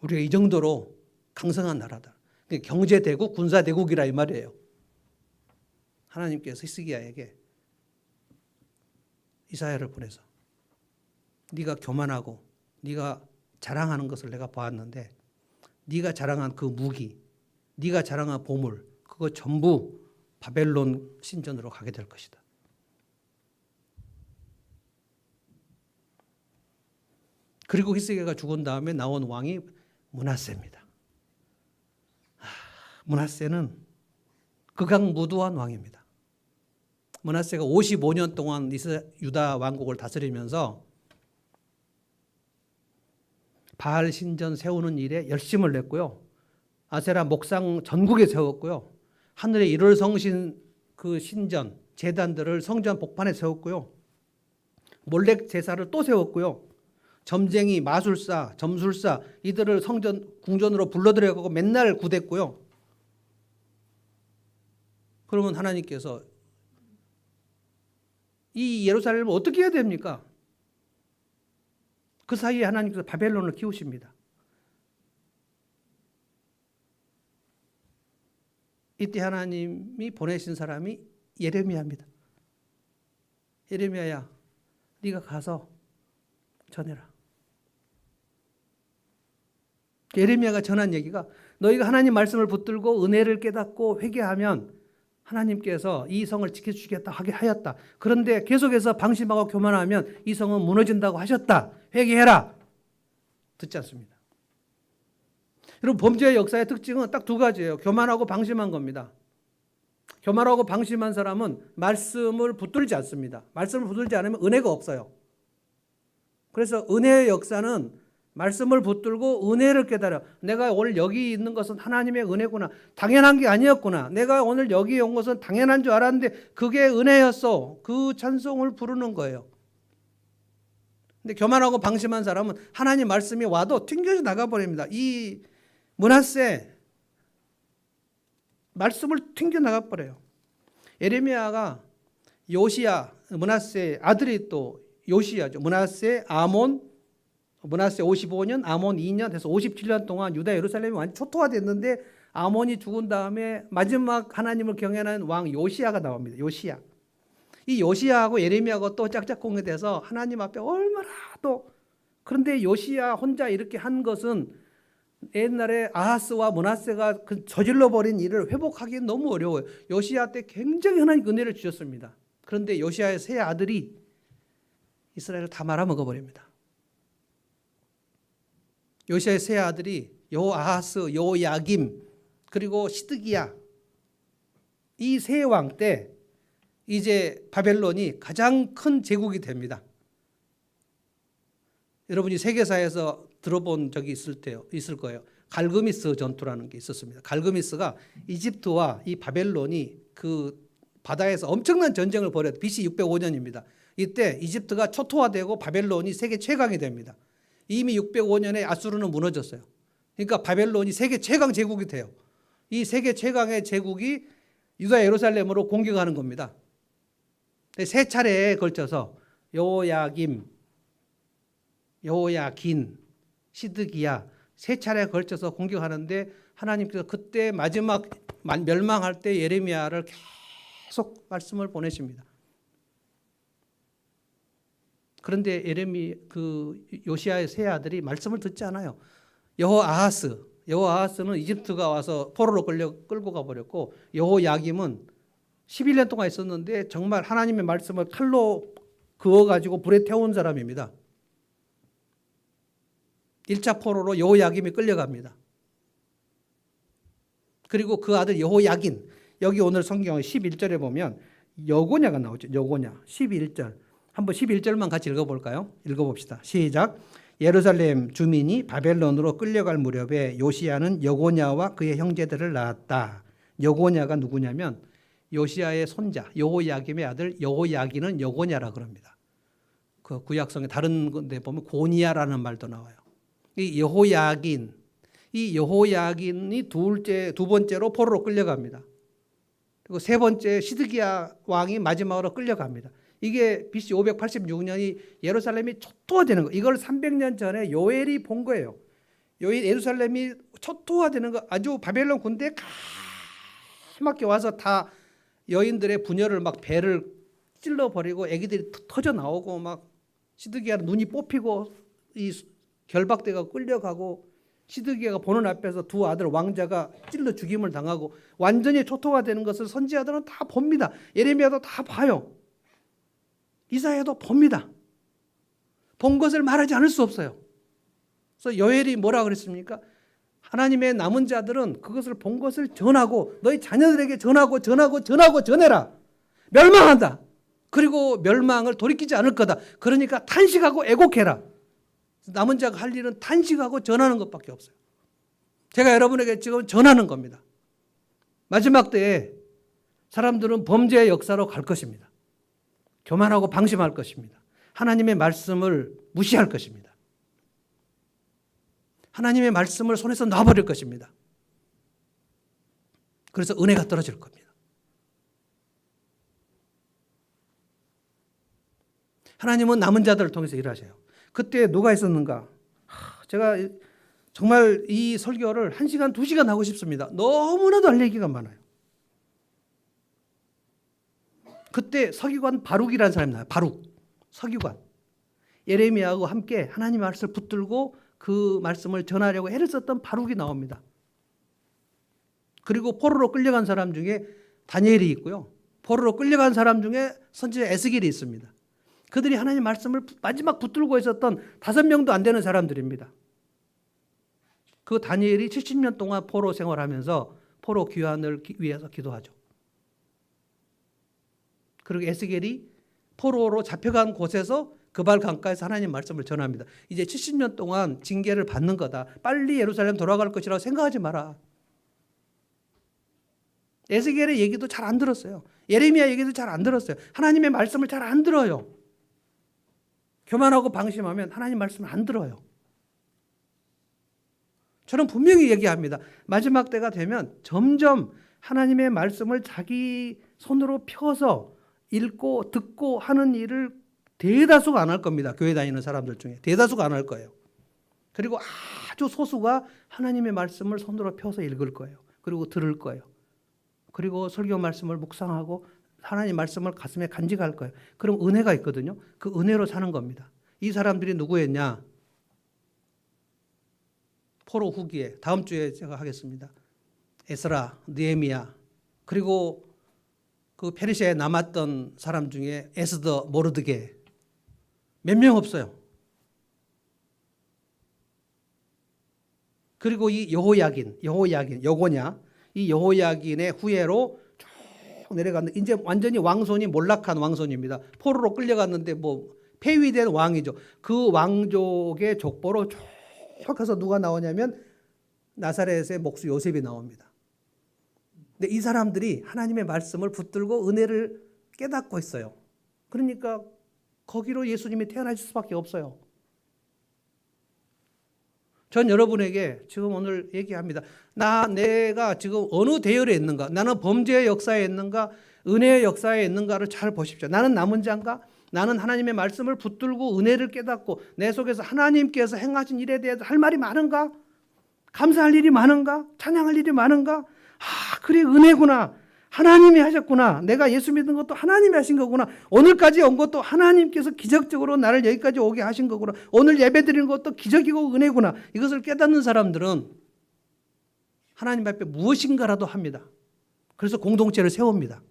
우리가 이 정도로 강성한 나라다. 경제대국, 군사대국이라 이 말이에요. 하나님께서 히스기야에게 이사야를 보내서 네가 교만하고 네가 자랑하는 것을 내가 보았는데 네가 자랑한 그 무기, 네가 자랑한 보물, 그거 전부 바벨론 신전으로 가게 될 것이다. 그리고 히스기야가 죽은 다음에 나온 왕이 므낫세입니다. 므낫세는 극악무도한 왕입니다. 므낫세가 55년 동안 유다 왕국을 다스리면서 바알 신전 세우는 일에 열심을 냈고요. 아세라 목상 전국에 세웠고요. 하늘의 일월 성신 그 신전, 제단들을 성전 복판에 세웠고요. 몰렉 제사를 또 세웠고요. 점쟁이, 마술사, 점술사 이들을 성전 궁전으로 불러들여가고 맨날 구댔고요. 그러면 하나님께서 이 예루살렘을 어떻게 해야 됩니까? 그 사이에 하나님께서 바벨론을 키우십니다. 이때 하나님이 보내신 사람이 예레미야입니다. 예레미야야, 네가 가서 전해라. 예레미야가 전한 얘기가 너희가 하나님 말씀을 붙들고 은혜를 깨닫고 회개하면 하나님께서 이 성을 지켜주겠다 하게 하였다. 그런데 계속해서 방심하고 교만하면 이 성은 무너진다고 하셨다. 회개해라. 듣지 않습니다. 여러분, 범죄의 역사의 특징은 딱 두 가지예요. 교만하고 방심한 겁니다. 교만하고 방심한 사람은 말씀을 붙들지 않습니다. 말씀을 붙들지 않으면 은혜가 없어요. 그래서 은혜의 역사는 말씀을 붙들고 은혜를 깨달아. 내가 오늘 여기 있는 것은 하나님의 은혜구나. 당연한 게 아니었구나. 내가 오늘 여기 온 것은 당연한 줄 알았는데 그게 은혜였어. 그 찬송을 부르는 거예요. 근데 교만하고 방심한 사람은 하나님 말씀이 와도 튕겨져 나가버립니다. 이 므낫세 말씀을 튕겨 나가버려요. 예레미야가 요시야, 므낫세 아들이 또 요시야죠. 므낫세, 아몬, 므낫세 55년, 아몬 2년 해서 57년 동안 유다 예루살렘이 완전 초토화됐는데 아몬이 죽은 다음에 마지막 하나님을 경외하는 왕 요시야가 나옵니다. 요시야. 이 요시야하고 예레미야하고 또 짝짝꿍이 돼서 하나님 앞에 얼마나 또, 그런데 요시야 혼자 이렇게 한 것은 옛날에 아하스와 므낫세가 그 저질러 버린 일을 회복하기 너무 어려워요. 요시야 때 굉장히 하나님 은혜를 주셨습니다. 그런데 요시야의 세 아들이 이스라엘을 다 말아먹어 버립니다. 요시야의 세 아들이 요아하스, 요야김, 그리고 시드기야, 이 세 왕 때 이제 바벨론이 가장 큰 제국이 됩니다. 여러분이 세계사에서 들어본 적이 있을 거예요. 갈그미스 전투라는 게 있었습니다. 갈그미스가 이집트와 이 바벨론이 그 바다에서 엄청난 전쟁을 벌였어요. BC 605년입니다. 이때 이집트가 초토화되고 바벨론이 세계 최강이 됩니다. 이미 605년에 아수르는 무너졌어요. 그러니까 바벨론이 세계 최강 제국이 돼요. 이 세계 최강의 제국이 유다 예루살렘으로 공격하는 겁니다. 세 차례에 걸쳐서 요야김, 요야긴, 시드기야 세 차례에 걸쳐서 공격하는데 하나님께서 그때 마지막 멸망할 때 예레미야를 계속 말씀을 보내십니다. 그런데 요시야의 세 아들이 말씀을 듣지 않아요. 여호아하스는 이집트가 와서 포로로 끌고 가버렸고, 여호야김은 11년 동안 있었는데 정말 하나님의 말씀을 칼로 그어가지고 불에 태운 사람입니다. 1차 포로로 여호야김이 끌려갑니다. 그리고 그 아들 여호야긴, 여기 오늘 성경 11절에 보면 여고냐가 나오죠. 여고냐 11절. 한번 11절만 같이 읽어볼까요? 읽어봅시다. 시작. 예루살렘 주민이 바벨론으로 끌려갈 무렵에 요시야는 여고냐와 그의 형제들을 낳았다. 여고냐가 누구냐면 요시야의 손자 여호야김의 아들 여호야긴은 여고냐라 그럽니다. 그 구약성에 다른 데 보면 고니야라는 말도 나와요. 이 여호야긴이 두 번째로 포로로 끌려갑니다. 그리고 세 번째 시드기야 왕이 마지막으로 끌려갑니다. 이게 BC 586년이 예루살렘이 초토화되는 거. 이걸 300년 전에 요엘이 본 거예요. 예루살렘이 초토화되는 거, 아주 바벨론 군대에 까맣게 와서 다 여인들의 분열을 막 배를 찔러버리고 애기들이 터져 나오고 막 시드기야 눈이 뽑히고 이 결박대가 끌려가고 시드기야가 보는 앞에서 두 아들 왕자가 찔러 죽임을 당하고 완전히 초토화되는 것을 선지자들은 다 봅니다. 예레미야도 다 봐요. 이사야도 봅니다. 본 것을 말하지 않을 수 없어요. 그래서 요엘이 뭐라 그랬습니까? 하나님의 남은 자들은 그것을 본 것을 전하고 너희 자녀들에게 전해라. 멸망한다. 그리고 멸망을 돌이키지 않을 거다. 그러니까 탄식하고 애곡해라. 남은 자가 할 일은 탄식하고 전하는 것밖에 없어요. 제가 여러분에게 지금 전하는 겁니다. 마지막 때에 사람들은 범죄의 역사로 갈 것입니다. 교만하고 방심할 것입니다. 하나님의 말씀을 무시할 것입니다. 하나님의 말씀을 손에서 놔버릴 것입니다. 그래서 은혜가 떨어질 겁니다. 하나님은 남은 자들을 통해서 일하셔요. 그때 누가 있었는가? 제가 정말 이 설교를 1시간, 2시간 하고 싶습니다. 너무나도 할 얘기가 많아요. 그때 서기관 바룩이라는 사람이 나와요. 바룩, 서기관. 예레미야하고 함께 하나님 말씀을 붙들고 그 말씀을 전하려고 애를 썼던 바룩이 나옵니다. 그리고 포로로 끌려간 사람 중에 다니엘이 있고요. 포로로 끌려간 사람 중에 선지자 에스겔이 있습니다. 그들이 하나님 말씀을 마지막 붙들고 있었던 5명도 안 되는 사람들입니다. 그 다니엘이 70년 동안 포로 생활하면서 포로 귀환을 위해서 기도하죠. 그리고 에스겔이 포로로 잡혀간 곳에서 그발 강가에서 하나님 말씀을 전합니다. 이제 70년 동안 징계를 받는 거다. 빨리 예루살렘 돌아갈 것이라고 생각하지 마라. 에스겔의 얘기도 잘 안 들었어요. 예레미야 얘기도 잘 안 들었어요. 하나님의 말씀을 잘 안 들어요. 교만하고 방심하면 하나님 말씀을 안 들어요. 저는 분명히 얘기합니다. 마지막 때가 되면 점점 하나님의 말씀을 자기 손으로 펴서 읽고 듣고 하는 일을 대다수가 안 할 겁니다. 교회 다니는 사람들 중에 대다수가 안 할 거예요. 그리고 아주 소수가 하나님의 말씀을 손으로 펴서 읽을 거예요. 그리고 들을 거예요. 그리고 설교 말씀을 묵상하고 하나님 말씀을 가슴에 간직할 거예요. 그럼 은혜가 있거든요. 그 은혜로 사는 겁니다. 이 사람들이 누구였냐? 포로 후기에 다음 주에 제가 하겠습니다. 에스라, 느헤미야, 그리고 그 페르시아에 남았던 사람 중에 에스더, 모르드게 몇 명 없어요. 그리고 이 여고냐, 이 여호야긴의 후예로 쭉 내려갔는데 이제 완전히 왕손이 몰락한 왕손입니다. 포로로 끌려갔는데 뭐 폐위된 왕이죠. 그 왕족의 족보로 쭉 가서 누가 나오냐면 나사렛의 목수 요셉이 나옵니다. 근데 이 사람들이 하나님의 말씀을 붙들고 은혜를 깨닫고 있어요. 그러니까 거기로 예수님이 태어나실 수밖에 없어요. 전 여러분에게 지금 오늘 얘기합니다. 내가 지금 어느 대열에 있는가? 나는 범죄의 역사에 있는가? 은혜의 역사에 있는가를 잘 보십시오. 나는 남은 자인가? 나는 하나님의 말씀을 붙들고 은혜를 깨닫고 내 속에서 하나님께서 행하신 일에 대해서 할 말이 많은가? 감사할 일이 많은가? 찬양할 일이 많은가? 그래 은혜구나. 하나님이 하셨구나. 내가 예수 믿은 것도 하나님이 하신 거구나. 오늘까지 온 것도 하나님께서 기적적으로 나를 여기까지 오게 하신 거구나. 오늘 예배 드리는 것도 기적이고 은혜구나. 이것을 깨닫는 사람들은 하나님 앞에 무엇인가라도 합니다. 그래서 공동체를 세웁니다.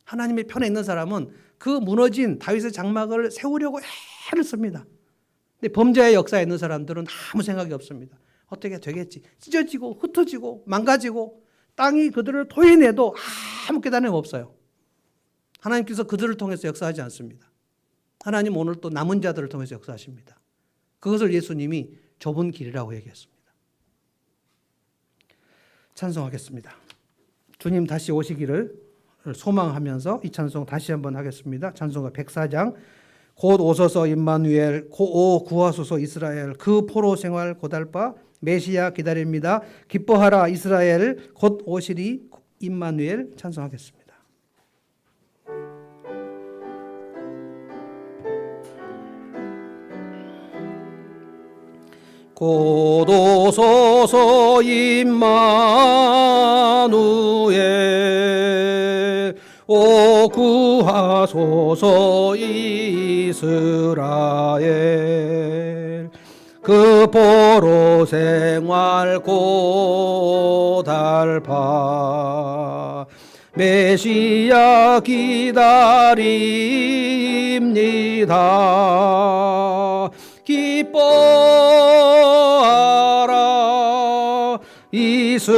하나님의 편에 있는 사람은 그 무너진 다윗의 장막을 세우려고 애를 씁니다. 근데 범죄의 역사에 있는 사람들은 아무 생각이 없습니다. 어떻게 되겠지. 찢어지고 흩어지고 망가지고 땅이 그들을 토해내도 아무 깨달음이 없어요. 하나님께서 그들을 통해서 역사하지 않습니다. 하나님 오늘 또 남은 자들을 통해서 역사하십니다. 그것을 예수님이 좁은 길이라고 얘기했습니다. 찬송하겠습니다. 주님 다시 오시기를 소망하면서 이 찬송 다시 한번 하겠습니다. 찬송가 104장 곧 오소서 임마누엘 오 구하소서 이스라엘 그 포로 생활 고달파 메시아 기다립니다. 기뻐하라 이스라엘 곧 오시리 임마누엘 찬송하겠습니다. 곧 오소서 임마누엘 오 구하소서 이스라엘 그 포로 생활 고달파 메시아 기다립니다. 기뻐하라 이스라엘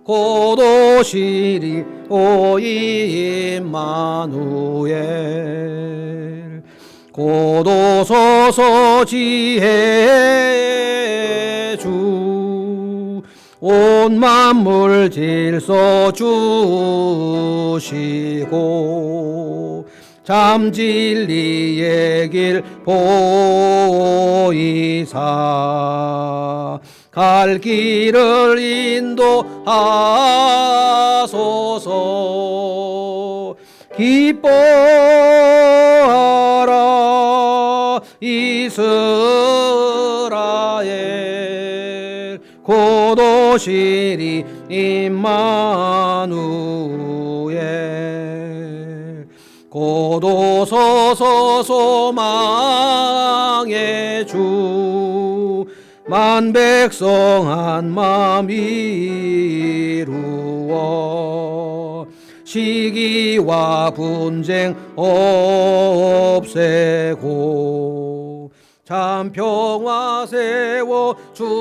곧 오시리 오 임마누엘 곧 오소서 지혜의 주 온 만물 질서 주시고 참 진리의 길 보이사 갈 길을 인도하소서. 기뻐하라 이스라엘 곧 오시리 임마누엘 곧 오소서 소망의 주 만 백성 한 마음 이루어 시기와 분쟁 없애고 참 평화 세워 주소서.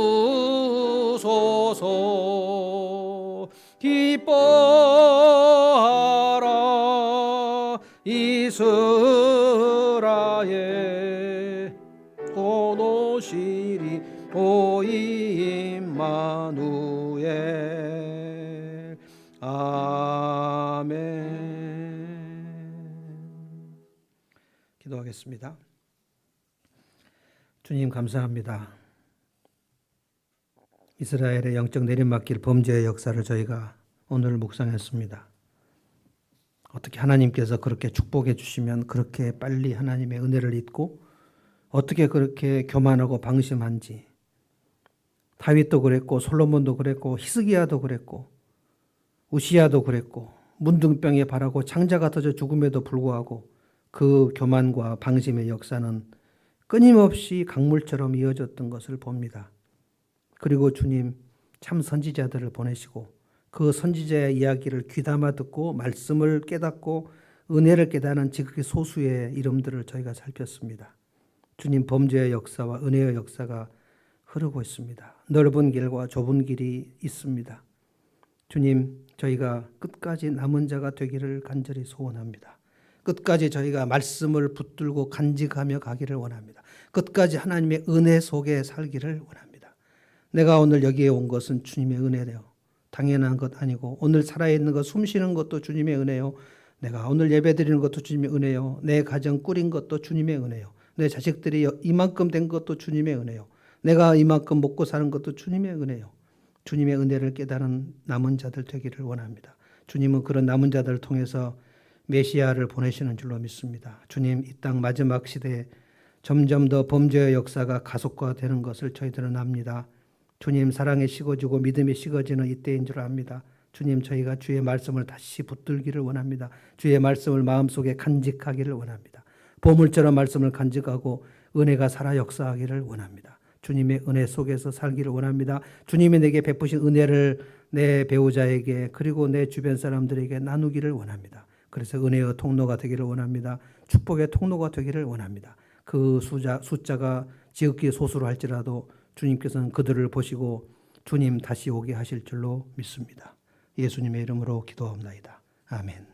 기뻐하라 이스라엘 곧 오시리 오 임마누엘. 아멘. 기도하겠습니다. 주님 감사합니다. 이스라엘의 영적 내리막길 범죄의 역사를 저희가 오늘 묵상했습니다. 어떻게 하나님께서 그렇게 축복해 주시면 그렇게 빨리 하나님의 은혜를 잊고 어떻게 그렇게 교만하고 방심한지, 다윗도 그랬고 솔로몬도 그랬고 히스기야도 그랬고 우시야도 그랬고 문둥병에 발하고 창자가 터져 죽음에도 불구하고 그 교만과 방심의 역사는 끊임없이 강물처럼 이어졌던 것을 봅니다. 그리고 주님 참 선지자들을 보내시고 그 선지자의 이야기를 귀담아 듣고 말씀을 깨닫고 은혜를 깨닫는 지극히 소수의 이름들을 저희가 살폈습니다. 주님 범죄의 역사와 은혜의 역사가 흐르고 있습니다. 넓은 길과 좁은 길이 있습니다. 주님 저희가 끝까지 남은 자가 되기를 간절히 소원합니다. 끝까지 저희가 말씀을 붙들고 간직하며 가기를 원합니다. 끝까지 하나님의 은혜 속에 살기를 원합니다. 내가 오늘 여기에 온 것은 주님의 은혜래요. 당연한 것 아니고 오늘 살아있는 것, 숨쉬는 것도 주님의 은혜요. 내가 오늘 예배드리는 것도 주님의 은혜요. 내 가정 꾸린 것도 주님의 은혜요. 내 자식들이 이만큼 된 것도 주님의 은혜요. 내가 이만큼 먹고 사는 것도 주님의 은혜요. 주님의 은혜를 깨달은 남은 자들 되기를 원합니다. 주님은 그런 남은 자들을 통해서 메시아를 보내시는 줄로 믿습니다. 주님 이 땅 마지막 시대에 점점 더 범죄의 역사가 가속화되는 것을 저희들은 압니다. 주님 사랑이 식어지고 믿음이 식어지는 이때인 줄 압니다. 주님 저희가 주의 말씀을 다시 붙들기를 원합니다. 주의 말씀을 마음속에 간직하기를 원합니다. 보물처럼 말씀을 간직하고 은혜가 살아 역사하기를 원합니다. 주님의 은혜 속에서 살기를 원합니다. 주님이 내게 베푸신 은혜를 내 배우자에게 그리고 내 주변 사람들에게 나누기를 원합니다. 그래서 은혜의 통로가 되기를 원합니다. 축복의 통로가 되기를 원합니다. 그 숫자가 지극히 소수로 할지라도 주님께서는 그들을 보시고 주님 다시 오게 하실 줄로 믿습니다. 예수님의 이름으로 기도합니다. 아멘.